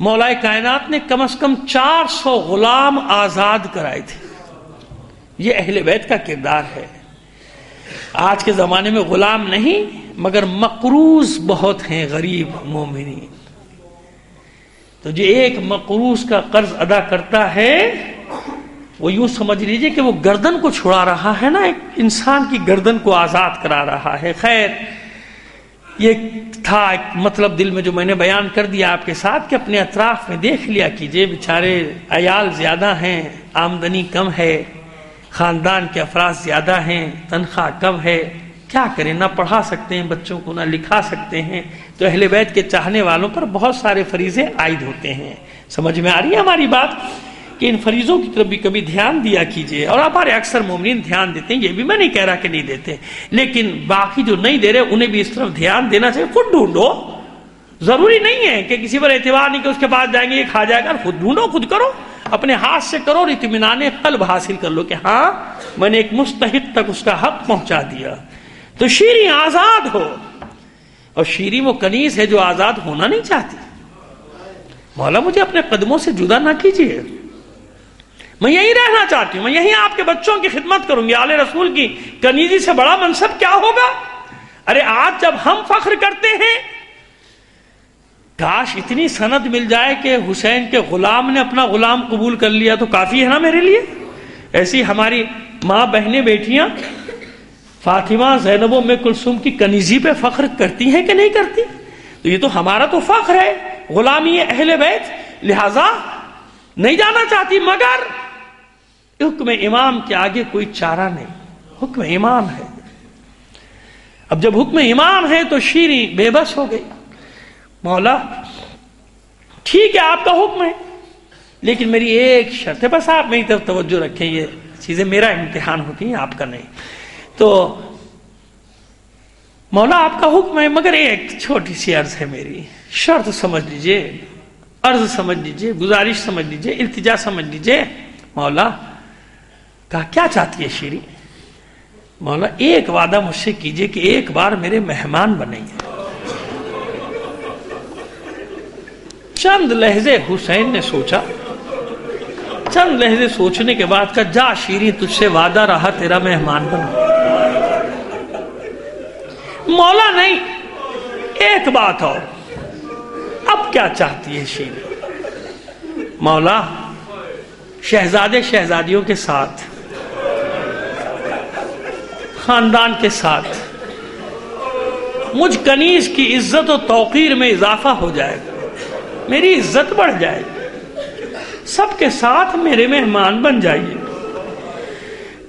مولا کائنات نے کم از کم 400 غلام آزاد کرائے تھے۔ یہ اہل بیت کا کردار ہے۔ آج کے زمانے میں غلام نہیں مگر مقروض بہت ہیں غریب مومنین، تو جو ایک مقروض کا قرض ادا کرتا ہے وہ یوں سمجھ لیجئے کہ وہ گردن کو چھڑا رہا ہے نا، ایک انسان کی گردن کو آزاد کرا رہا ہے۔ خیر یہ تھا ایک مطلب دل میں جو میں نے بیان کر دیا آپ کے ساتھ، کہ اپنے اطراف میں دیکھ لیا کیجئے، بیچارے عیال زیادہ ہیں، آمدنی کم ہے، خاندان کے افراد زیادہ ہیں، تنخواہ کم ہے، کیا کریں، نہ پڑھا سکتے ہیں بچوں کو، نہ لکھا سکتے ہیں، تو اہل بیت کے چاہنے والوں پر بہت سارے فریضے عائد ہوتے ہیں۔ سمجھ میں آ رہی ہے ہماری بات کہ ان فریضوں کی طرف بھی کبھی دھیان دیا کیجئے، اور ہمارے اکثر مومنین دھیان دیتے ہیں، یہ بھی میں نہیں کہہ رہا کہ نہیں دیتے، لیکن باقی جو نہیں دے رہے انہیں بھی اس طرف دھیان دینا چاہیے۔ خود ڈھونڈو، ضروری نہیں ہے کہ کسی پر اعتبار نہیں کہ اس کے پاس جائیں گے یہ کھا جائے گا، خود ڈھونڈو، خود کرو، اپنے ہاتھ سے کرو اور اطمینان قلب حاصل کر لو کہ ہاں میں نے ایک مستحق تک اس کا حق پہنچا دیا۔ تو شیریں آزاد ہو، اور شیریں وہ کنیز ہے جو آزاد ہونا نہیں چاہتی۔ مولا مجھے اپنے قدموں سے جدا نہ کیجیے، میں یہیں رہنا چاہتی ہوں، میں یہیں آپ کے بچوں کی خدمت کروں گی، آل رسول کی کنیزی سے بڑا منصب کیا ہوگا؟ ارے آج جب ہم فخر کرتے ہیں، کاش اتنی سند مل جائے کہ حسین کے غلام نے اپنا غلام قبول کر لیا تو کافی ہے نا میرے لیے۔ ایسی ہماری ماں بہنیں بیٹیاں فاطمہ زینب و ام کلثوم کی کنیزی پہ فخر کرتی ہیں کہ نہیں کرتی؟ تو یہ تو ہمارا تو فخر ہے، غلامی اہل بیت، لہذا نہیں جانا چاہتی، مگر حکم امام کے آگے کوئی چارہ نہیں، حکم امام ہے۔ اب جب حکم امام ہے تو شیریں بے بس ہو گئی، مولا ٹھیک ہے آپ کا حکم ہے لیکن میری ایک شرط ہے، بس آپ میری طرف توجہ رکھیں، یہ چیزیں میرا امتحان ہوتی ہیں آپ کا نہیں۔ تو مولا آپ کا حکم ہے مگر ایک چھوٹی سی عرض ہے، میری شرط سمجھ لیجئے، عرض سمجھ لیجئے، گزارش سمجھ لیجئے، التجا سمجھ لیجئے۔ مولا کہا کیا چاہتی ہے شیریں؟ مولا ایک وعدہ مجھ سے کیجئے کہ ایک بار میرے مہمان بنیں گے۔ چند لحظے حسین نے سوچا، چند لحظے سوچنے کے بعد کہا جا شیریں تجھ سے وعدہ رہا تیرا مہمان بنوں۔ مولا نہیں، ایک بات اور، اب کیا چاہتی ہے شیریں؟ مولا شہزادے شہزادیوں کے ساتھ، خاندان کے ساتھ مجھ کنیز کی عزت و توقیر میں اضافہ ہو جائے گا، میری عزت بڑھ جائے گی، سب کے ساتھ میرے مہمان بن جائیے۔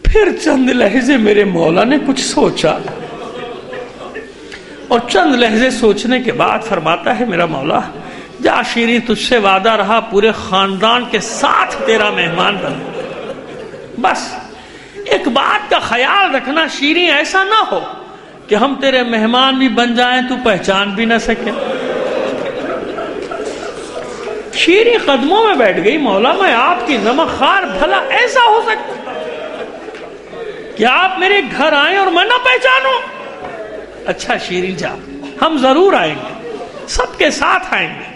پھر چند لحظے میرے مولا نے کچھ سوچا، اور چند لحظے سوچنے کے بعد فرماتا ہے میرا مولا جا شیریں تجھ سے وعدہ رہا پورے خاندان کے ساتھ تیرا مہمان بن۔ بس ایک بات کا خیال رکھنا شیریں، ایسا نہ ہو کہ ہم تیرے مہمان بھی بن جائیں تو پہچان بھی نہ سکیں۔ شیریں قدموں میں بیٹھ گئی، مولا میں آپ کی نمک خوار، بھلا ایسا ہو سکتا کہ آپ میرے گھر آئیں اور میں نہ پہچانوں؟ اچھا شیریں جا، ہم ضرور آئیں گے، سب کے ساتھ آئیں گے۔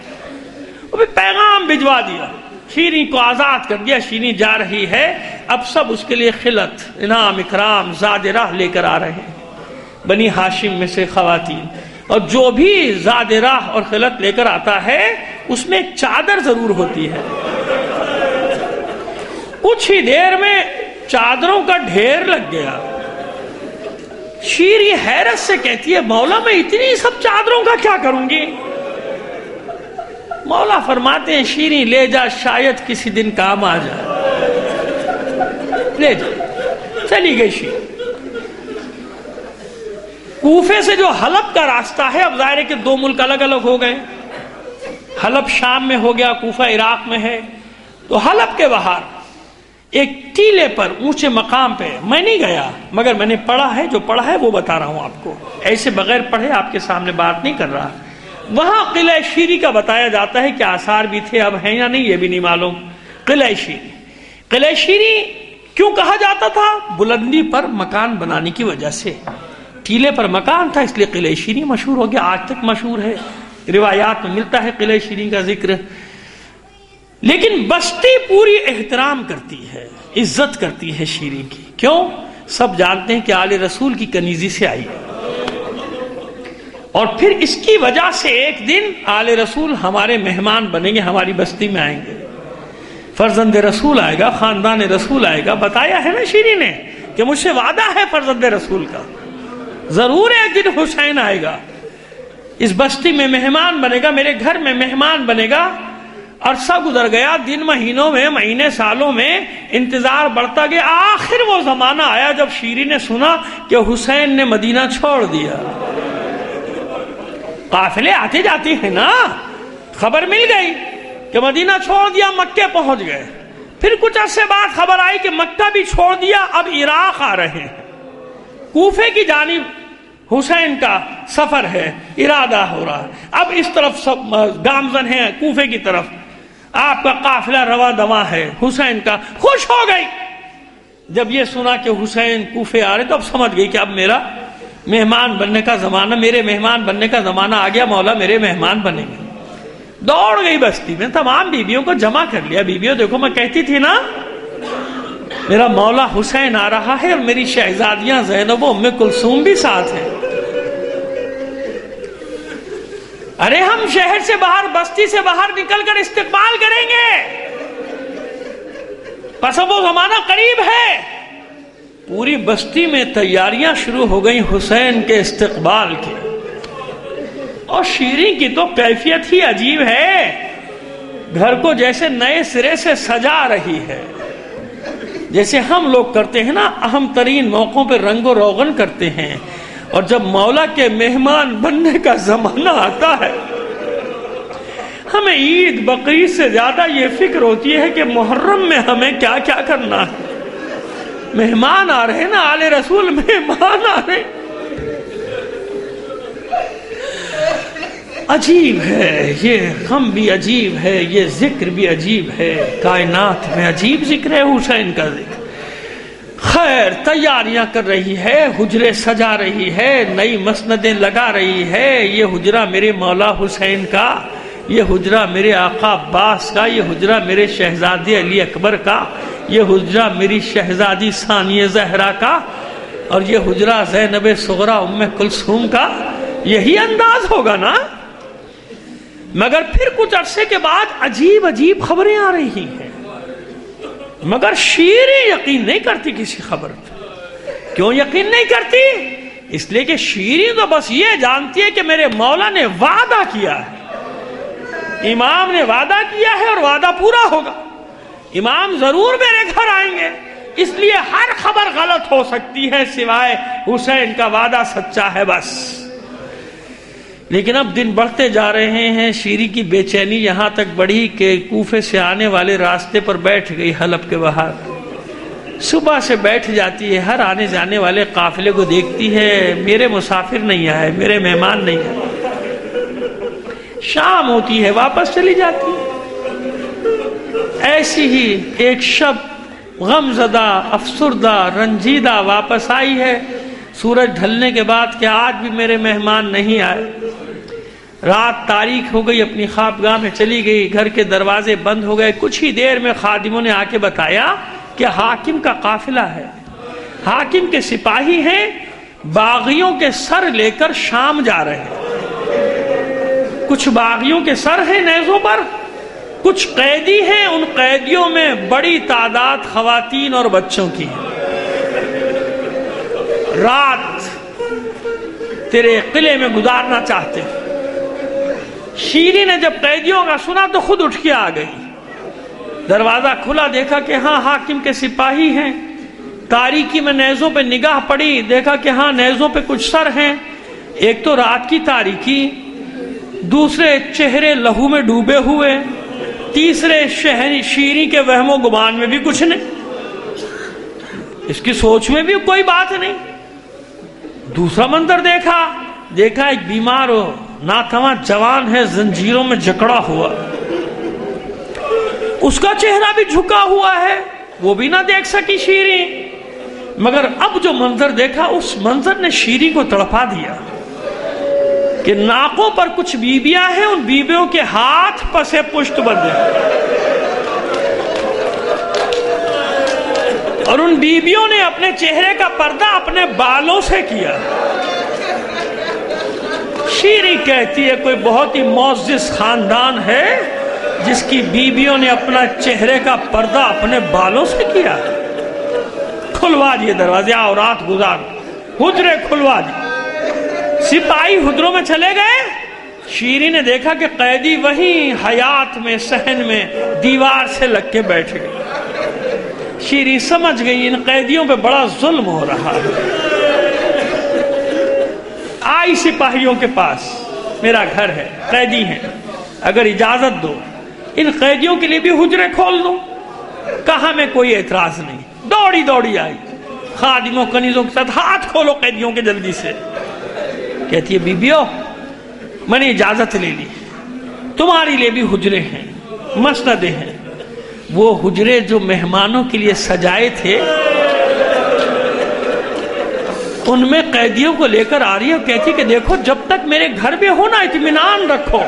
وہ پیغام بھجوا دیا، شیریں کو آزاد کر دیا، شیریں جا رہی ہے۔ اب سب اس کے لیے خلعت، انعام، اکرام، زاد راہ لے کر آ رہے ہیں، بنی ہاشم میں سے خواتین، اور جو بھی زاد راہ اور خلعت لے کر آتا ہے اس میں ایک چادر ضرور ہوتی ہے۔ کچھ ہی دیر میں چادروں کا ڈھیر لگ گیا۔ شیریں حیرت سے کہتی ہے مولا میں اتنی سب چادروں کا کیا کروں گی؟ مولا فرماتے ہیں شیریں لے جا، شاید کسی دن کام آ جائے، لے جا۔ چلی گئی شیریں۔ کوفے سے جو حلب کا راستہ ہے، اب ظاہر ہے کہ دو ملک الگ الگ ہو گئے، حلب شام میں ہو گیا، کوفہ عراق میں ہے۔ تو حلب کے باہر ایک ٹیلے پر اونچے مقام پہ، میں نہیں گیا مگر میں نے پڑھا ہے، جو پڑھا ہے وہ بتا رہا ہوں آپ کو، ایسے بغیر پڑھے آپ کے سامنے بات نہیں کر رہا۔ وہاں قلعہ شیریں کا بتایا جاتا ہے کہ آثار بھی تھے، اب ہیں یا نہیں یہ بھی نہیں معلوم۔ قلعہ شیریں، قلعہ شیریں کیوں کہا جاتا تھا؟ بلندی پر مکان بنانے کی وجہ سے، ٹیلے پر مکان تھا اس لیے قلعہ شیریں مشہور ہو گیا، آج تک مشہور ہے، روایات میں ملتا ہے قلعہ شیریں کا ذکر۔ لیکن بستی پوری احترام کرتی ہے، عزت کرتی ہے شیریں کی، کیوں؟ سب جانتے ہیں کہ آل رسول کی کنیزی سے آئی ہے، اور پھر اس کی وجہ سے ایک دن آل رسول ہمارے مہمان بنیں گے، ہماری بستی میں آئیں گے، فرزند رسول آئے گا، خاندان رسول آئے گا۔ بتایا ہے نا شیریں نے کہ مجھ سے وعدہ ہے فرزند رسول کا، ضرور ایک دن حسین آئے گا، اس بستی میں مہمان بنے گا، میرے گھر میں مہمان بنے گا۔ عرصہ گزر گیا، دن مہینوں میں، مہینے سالوں میں انتظار بڑھتا گیا، آخر وہ زمانہ آیا جب شیریں نے سنا کہ حسین نے مدینہ چھوڑ دیا۔ قافلے آتے جاتے ہیں نا، خبر مل گئی کہ مدینہ چھوڑ دیا، مکے پہنچ گئے۔ پھر کچھ عرصے بعد خبر آئی کہ مکہ بھی چھوڑ دیا، اب عراق آ رہے ہیں، کوفے کی جانب حسین کا سفر ہے، ارادہ ہو رہا ہے۔ اب اس طرف سب گامزن ہیں کوفے کی طرف، آپ کا قافلہ رواں دواں ہے، حسین کا۔ خوش ہو گئی جب یہ سنا کہ حسین کوفے آ رہے، تو اب سمجھ گئی کہ اب میرا مہمان بننے کا زمانہ، میرے مہمان بننے کا زمانہ آ گیا، مولا میرے مہمان بنیں گے۔ دوڑ گئی بستی میں، تمام بیویوں کو جمع کر لیا۔ بیویوں دیکھو، میں کہتی تھی نا میرا مولا حسین آ رہا ہے، اور میری شہزادیاں زینب و ام کلثوم بھی ساتھ ہیں۔ ارے ہم شہر سے باہر، بستی سے باہر نکل کر استقبال کریں گے، پس اب وہ زمانہ قریب ہے۔ پوری بستی میں تیاریاں شروع ہو گئیں حسین کے استقبال کی، اور شیریں کی تو کیفیت ہی عجیب ہے، گھر کو جیسے نئے سرے سے سجا رہی ہے، جیسے ہم لوگ کرتے ہیں نا، اہم ترین موقعوں پہ رنگ و روغن کرتے ہیں۔ اور جب مولا کے مہمان بننے کا زمانہ آتا ہے، ہمیں عید بقرعید سے زیادہ یہ فکر ہوتی ہے کہ محرم میں ہمیں کیا کیا کرنا ہے۔ مہمان آ رہے نا، آل رسول مہمان آ رہے۔ عجیب ہے یہ غم بھی عجیب ہے، یہ ذکر بھی عجیب ہے، کائنات میں عجیب ذکر ہے حسین کا ذکر۔ خیر تیاریاں کر رہی ہے، حجرے سجا رہی ہے، نئی مسندیں لگا رہی ہے. یہ حجرہ میرے مولا حسین کا، یہ حجرہ میرے آقا عباس کا، یہ حجرہ میرے شہزادے علی اکبر کا، یہ حجرہ میری شہزادی ثانیہ زہرا کا، اور یہ حجرہ زینب صغرا ام کلثوم کا. یہی انداز ہوگا نا. مگر پھر کچھ عرصے کے بعد عجیب عجیب خبریں آ رہی ہیں، مگر شیریں یقین نہیں کرتی کسی خبر پہ. کیوں یقین نہیں کرتی؟ اس لیے کہ شیریں تو بس یہ جانتی ہے کہ میرے مولا نے وعدہ کیا ہے، امام نے وعدہ کیا ہے اور وعدہ پورا ہوگا. امام ضرور میرے گھر آئیں گے، اس لیے ہر خبر غلط ہو سکتی ہے سوائے حسین کا وعدہ سچا ہے بس. لیکن اب دن بڑھتے جا رہے ہیں. شیری کی بے چینی یہاں تک بڑھی کہ کوفے سے آنے والے راستے پر بیٹھ گئی حلب کے باہر. صبح سے بیٹھ جاتی ہے، ہر آنے جانے والے قافلے کو دیکھتی ہے، میرے مسافر نہیں آئے، میرے مہمان نہیں آئے. شام ہوتی ہے واپس چلی جاتی ہے. ایسی ہی ایک شب غم زدہ، افسردہ، رنجیدہ واپس آئی ہے سورج ڈھلنے کے بعد کہ آج بھی میرے مہمان نہیں آئے. رات تاریک ہو گئی، اپنی خوابگاہ میں چلی گئی، گھر کے دروازے بند ہو گئے. کچھ ہی دیر میں خادموں نے آ کے بتایا کہ حاکم کا قافلہ ہے، حاکم کے سپاہی ہیں، باغیوں کے سر لے کر شام جا رہے ہیں. کچھ باغیوں کے سر ہیں نیزوں پر، کچھ قیدی ہیں، ان قیدیوں میں بڑی تعداد خواتین اور بچوں کی ہے. رات تیرے قلعے میں گزارنا چاہتے ہیں. شیری نے جب قیدیوں کا سنا تو خود اٹھ کے آ گئی. دروازہ کھلا، دیکھا کہ ہاں حاکم کے سپاہی ہیں. تاریکی میں نیزوں پہ نگاہ پڑی، دیکھا کہ ہاں نیزوں پہ کچھ سر ہیں. ایک تو رات کی تاریکی، دوسرے چہرے لہو میں ڈوبے ہوئے، تیسرے شیری کے وہم و گمان میں بھی کچھ نہیں، اس کی سوچ میں بھی کوئی بات نہیں. دوسرا منظر دیکھا ایک بیمار ہو ناتواں جوان ہے، زنجیروں میں جکڑا ہوا، اس کا چہرہ بھی جھکا ہوا ہے، وہ بھی نہ دیکھ سکی شیری. مگر اب جو منظر دیکھا، اس منظر نے شیری کو تڑپا دیا کہ ناکوں پر کچھ بیبیاں ہیں، ان بیبیوں کے ہاتھ پسے پشت بندھے اور ان بیبیوں نے اپنے چہرے کا پردہ اپنے بالوں سے کیا. شیری کہتی ہے کوئی بہت ہی معزز خاندان ہے جس کی بیبیوں نے اپنا چہرے کا پردہ اپنے بالوں سے کیا. کھلوا دیے دروازے، آؤ رات گزار. حجرے کھلوا دیے، سپاہی حجروں میں چلے گئے. شیری نے دیکھا کہ قیدی وہیں حیات میں صحن میں دیوار سے لگ کے بیٹھ گئے. شیری سمجھ گئی ان قیدیوں پہ بڑا ظلم ہو رہا ہے. آئی سپاہیوں کے پاس، میرا گھر ہے، قیدی ہیں، اگر اجازت دو ان قیدیوں کے لیے بھی حجرے کھول دوں. کہا میں کوئی اعتراض نہیں. دوڑی آئی خادموں کنیزوں کے ساتھ، ہاتھ کھولو قیدیوں کے جلدی سے. کہتی ہے بیبیو میں نے اجازت لے لی، تمہاری لیے بھی حجرے ہیں، مسندیں ہیں. وہ حجرے جو مہمانوں کے لیے سجائے تھے ان میں قیدیوں کو لے کر آ رہی ہے اور کہتی کہ دیکھو جب تک میرے گھر میں ہو نا اطمینان رکھو،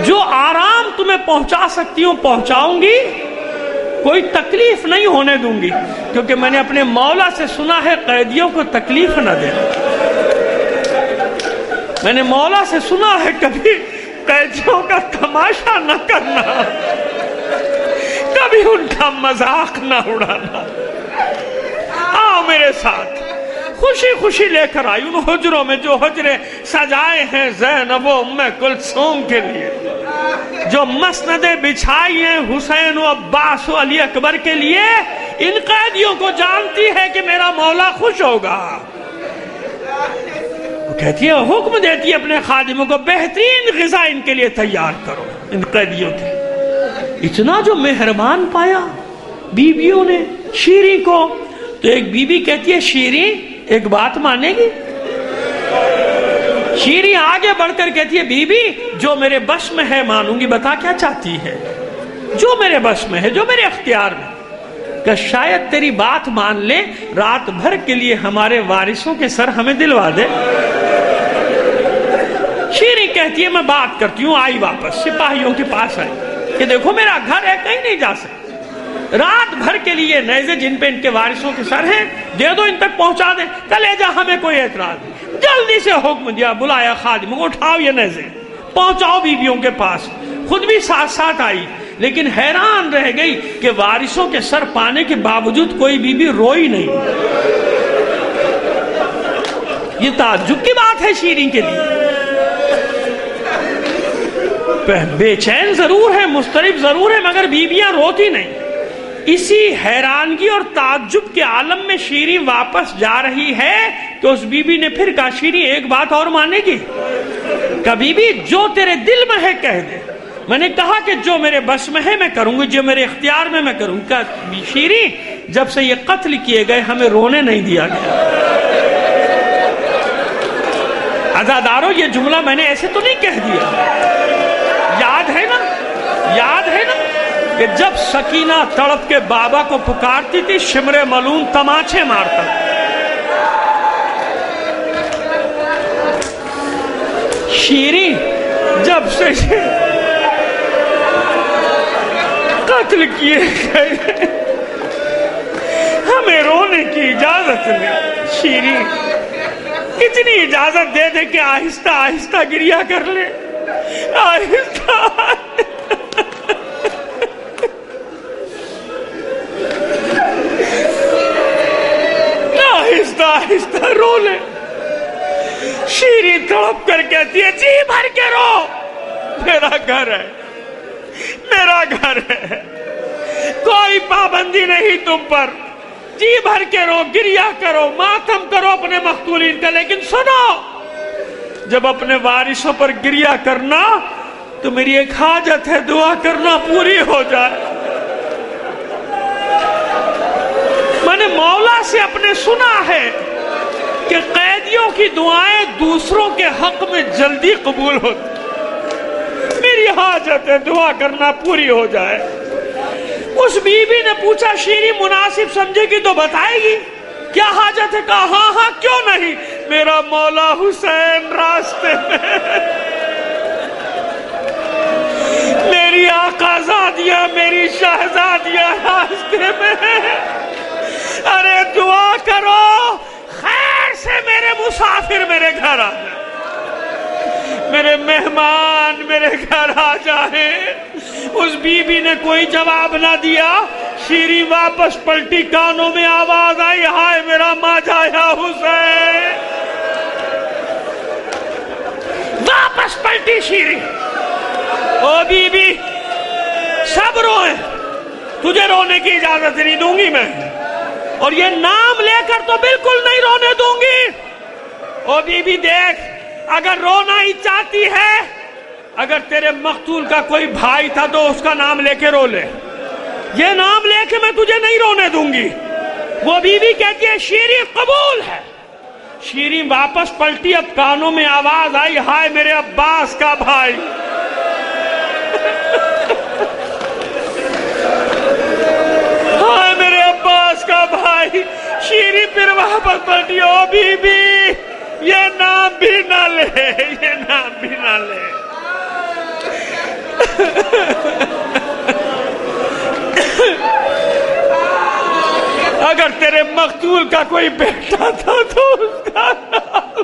جو آرام تمہیں پہنچا سکتی ہوں پہنچاؤں گی، کوئی تکلیف نہیں ہونے دوں گی، کیونکہ میں نے اپنے مولا سے سنا ہے قیدیوں کو تکلیف نہ دینا. میں نے مولا سے سنا ہے کبھی قیدیوں کا تماشا نہ کرنا، کبھی ان کا مذاق نہ اڑانا. آؤ میرے ساتھ. خوشی خوشی لے کر آئی ان حجروں میں جو حجرے سجائے ہیں زینب و ام کلثوم کے لیے، جو مسندیں بچھائی ہیں حسین و عباس و علی اکبر کے لیے. ان قیدیوں کو جانتی ہے کہ میرا مولا خوش ہوگا. وہ کہتی ہے، حکم دیتی ہے اپنے خادموں کو بہترین غذا ان کے لیے تیار کرو. ان قیدیوں کے اتنا جو مہربان پایا بیویوں نے شیری کو. تو ایک بیوی کہتی ہے شیری ایک بات مانے گی؟ شیری آگے بڑھ کر کہتی ہے بیوی جو میرے بس میں ہے مانوں گی. بتا کیا چاہتی ہے؟ جو میرے بس میں ہے، جو میرے اختیار میں. کہ شاید تیری بات مان لے، رات بھر کے لیے ہمارے وارثوں کے سر ہمیں دلوا دے۔ شیریں کہتی ہے میں بات کرتی ہوں، آئی واپس سپاہیوں کے پاس آئی کہ دیکھو میرا گھر ہے، کہیں نہیں جا سکتے، رات بھر کے لیے نیزے جن پہ ان کے وارثوں کے سر ہیں دے دو، ان تک پہنچا دیں، کلیجہ ہمیں کوئی اعتراض نہیں۔ جلدی سے حکم دیا، بلایا خادم کو، اٹھاؤ یہ نیزے پہنچاؤ بیویوں کے پاس، خود بھی ساتھ ساتھ آئی، لیکن حیران رہ گئی کہ وارثوں کے سر پانے کے باوجود کوئی بیوی روئی نہیں۔ یہ تعجب کی بات ہے شیریں کے لیے، بے چین ضرور ہے، مضطرب ضرور ہے، مگر بیویاں روتی نہیں۔ اسی حیرانگی اور تعجب کے عالم میں شیریں واپس جا رہی ہے کہ اس بی بی نے پھر کہا شیریں ایک بات اور مانے گی؟ کبھی بھی جو تیرے دل میں ہے کہہ دے، میں نے کہا کہ جو میرے بس میں ہے میں کروں گی، جو میرے اختیار میں کروں گا۔ شیریں جب سے یہ قتل کیے گئے ہمیں رونے نہیں دیا گیا۔ عزادارو یہ جملہ میں نے ایسے تو نہیں کہہ دیا، یاد ہے نا کہ جب سکینہ تڑپ کے بابا کو پکارتی تھی شمر ملون تماچے مارتا، شیریں جب سے قتل کیے گئے ہمیں رونے کی اجازت نہیں۔ شیریں اتنی اجازت دے دے کہ آہستہ آہستہ گریا کر لے، آہستہ آہستہ رو لے۔ شیریں تڑپ کر کہتی ہے جی بھر کے رو، میرا گھر ہے، میرا گھر ہے، کوئی پابندی نہیں تم پر، جی بھر کے رو، گریا کرو، ماتم کرو اپنے مقتولین کا، لیکن سنو جب اپنے وارثوں پر گریا کرنا تو میری ایک حاجت ہے، دعا کرنا پوری ہو جائے۔ میں نے مولا سے اپنے سنا ہے کہ قیدیوں کی دعائیں دوسروں کے حق میں جلدی قبول ہوتی، میری حاجت ہے دعا کرنا پوری ہو جائے۔ اس بی بی نے پوچھا شیریں مناسب سمجھے گی تو بتائے گی، کیا حاجت ہے؟ کہا ہاں ہاں کیوں نہیں، میرا مولا حسین راستے میں، میری آقازادیاں میری شہزادیاں راستے میں، ارے دعا کرو خیر سے میرے مسافر میرے گھر آ جائیں، میرے مہمان میرے گھر آ جائیں۔ اس بی بی نے کوئی جواب نہ دیا، شیریں واپس پلٹی، کانوں میں آواز آئی ہائے میرا ماجا یا حسین، واپس پلٹی شیریں۔ او بی بی سب روئیں، تجھے رونے کی اجازت نہیں دوں گی میں، اور یہ نام لے کر تو بالکل نہیں رونے دوں گی۔ او بی بی دیکھ، اگر رونا ہی چاہتی ہے، اگر تیرے مقتول کا کوئی بھائی تھا تو اس کا نام لے کے رو لے، یہ نام لے کے میں تجھے نہیں رونے دوں گی۔ وہ بی بی کہتی ہے شیریں قبول ہے۔ شیریں واپس پلٹی، اب کانوں میں آواز آئی ہائے میرے عباس کا بھائی، ہائے میرے عباس کا بھائی۔ شیریں پھر واپس پلٹی، او بی بی یہ نام بھی نہ لے، یہ نام بھی نہ لے۔ اگر تیرے مقتول کا کوئی بیٹا تھا تو اس کا نام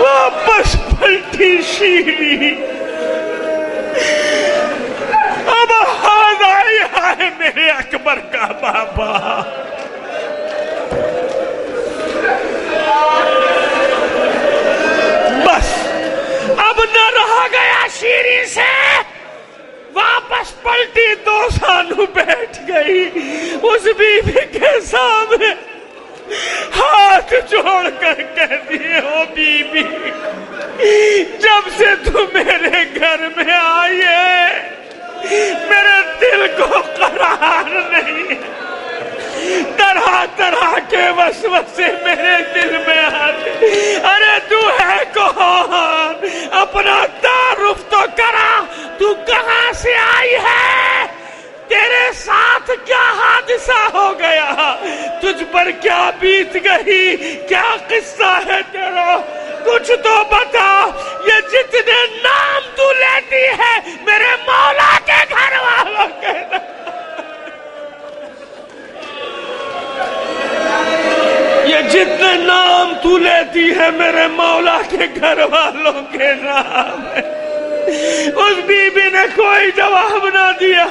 واپس پلٹی شیریں، اب آواز آئی ہے میرے اکبر کا بابا، بس اب نہ رہا گیا شیریں سے، واپس پلٹی، دو سانو بیٹھ گئی اس بی بی کے سامنے، ہاتھ جوڑ کر کہتی ہے او بی بی جب سے تم میرے گھر میں آئی ہے میرے دل کو قرار نہیں، طرح طرح کے وسوسے میرے دل میں آتے. ارے تو ہے کون؟ اپنا تعارف تو کرا. تو کہاں سے آئی ہے؟ تیرے ساتھ کیا حادثہ ہو گیا؟ تجھ پر کیا بیت گئی؟ کیا قصہ ہے تیرا؟ کچھ تو بتا. یہ جتنے نام تو لیتی ہے میرے مولا کے گھر والوں کے نام. یہ جتنے نام تو لیتی ہے میرے مولا کے گھر والوں کے نام ہے. اس بی بی نے کوئی جواب نہ دیا.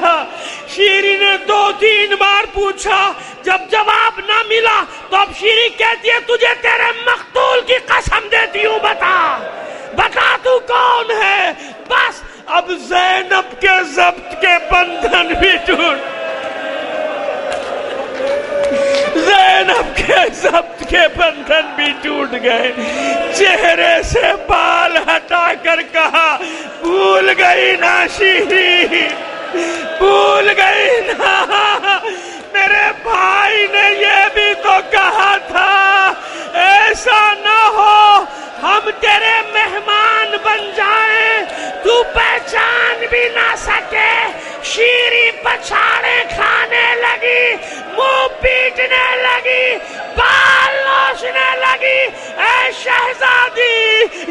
شیری نے 2-3 بار پوچھا. جب جواب نہ ملا تو اب شیری کہتی ہے تجھے تیرے مقتول کی قسم دیتی ہوں بتا تو کون ہے. بس اب زینب کے ضبط کے بندھن بھی ٹوٹ. زینب کے ضبط کے بندھن بھی ٹوٹ گئے. چہرے سے بال ہٹا کر کہا بھول گئی نا شیری، بھول گئی نا. میرے بھائی نے یہ بھی تو کہا تھا ایسا نہ ہو ہم تیرے مہمان بن جائیں تو پہچان بھی نہ سکے. شیری پچھاڑے کھانے لگی، منہ پیٹنے لگی، بال نوچنے لگی. اے شہزادی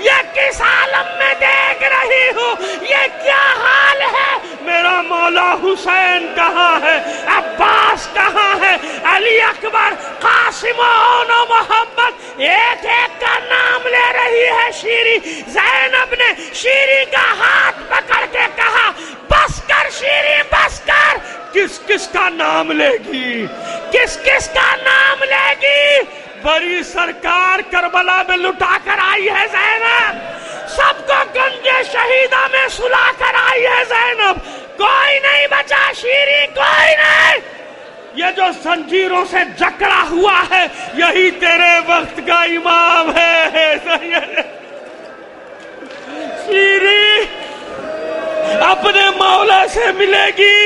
یہ کس عالم میں دیکھ رہی ہوں؟ یہ کیا حال ہے؟ میرا مولا حسین کہاں ہے؟ عباس کہاں ہے؟ علی اکبر، قاسم و محمد. ایک ایک کا نام لے رہی ہے شیری. زینب نے شیری کا ہاتھ پکڑ کے کہا بس کر شیری بس کر. کس کس کا نام لے گی؟ کس کس کا نام لے گی؟ بڑی سرکار کربلا میں لٹا کر آئی ہے زینب. سب کو گنجے شہیدہ میں سلا کر آئی ہے زینب. کوئی نہیں بچا شیری، کوئی نہیں. یہ جو زنجیروں سے جکڑا ہوا ہے یہی تیرے وقت کا امام ہے. شیری اپنے مولا سے ملے گی.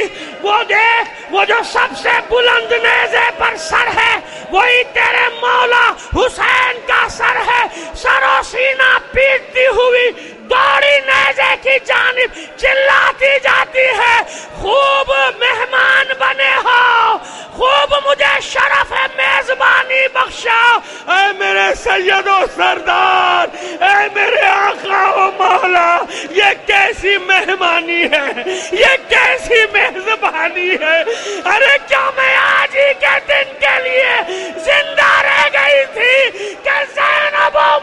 وہ دیکھ وہ جو سب سے بلند نیزے پر سر ہے وہی تیرے مولا حسین کا سر ہے. سر و سینہ پیٹتی ہوئی دوڑی نیزے کی جانب چلاتی جاتی ہے خوب مہمان بنے ہو، خوب مجھے شرف میزبانی بخشاؤ. اے میرے سید و سردار، اے میرے آقا و مولا، یہ کیسی مہمانی ہے، یہ کیسی میزبانی ہے. ارے کیا میں آج ہی کے دن کے لیے زندہ رہ گئی تھی کہ زینب و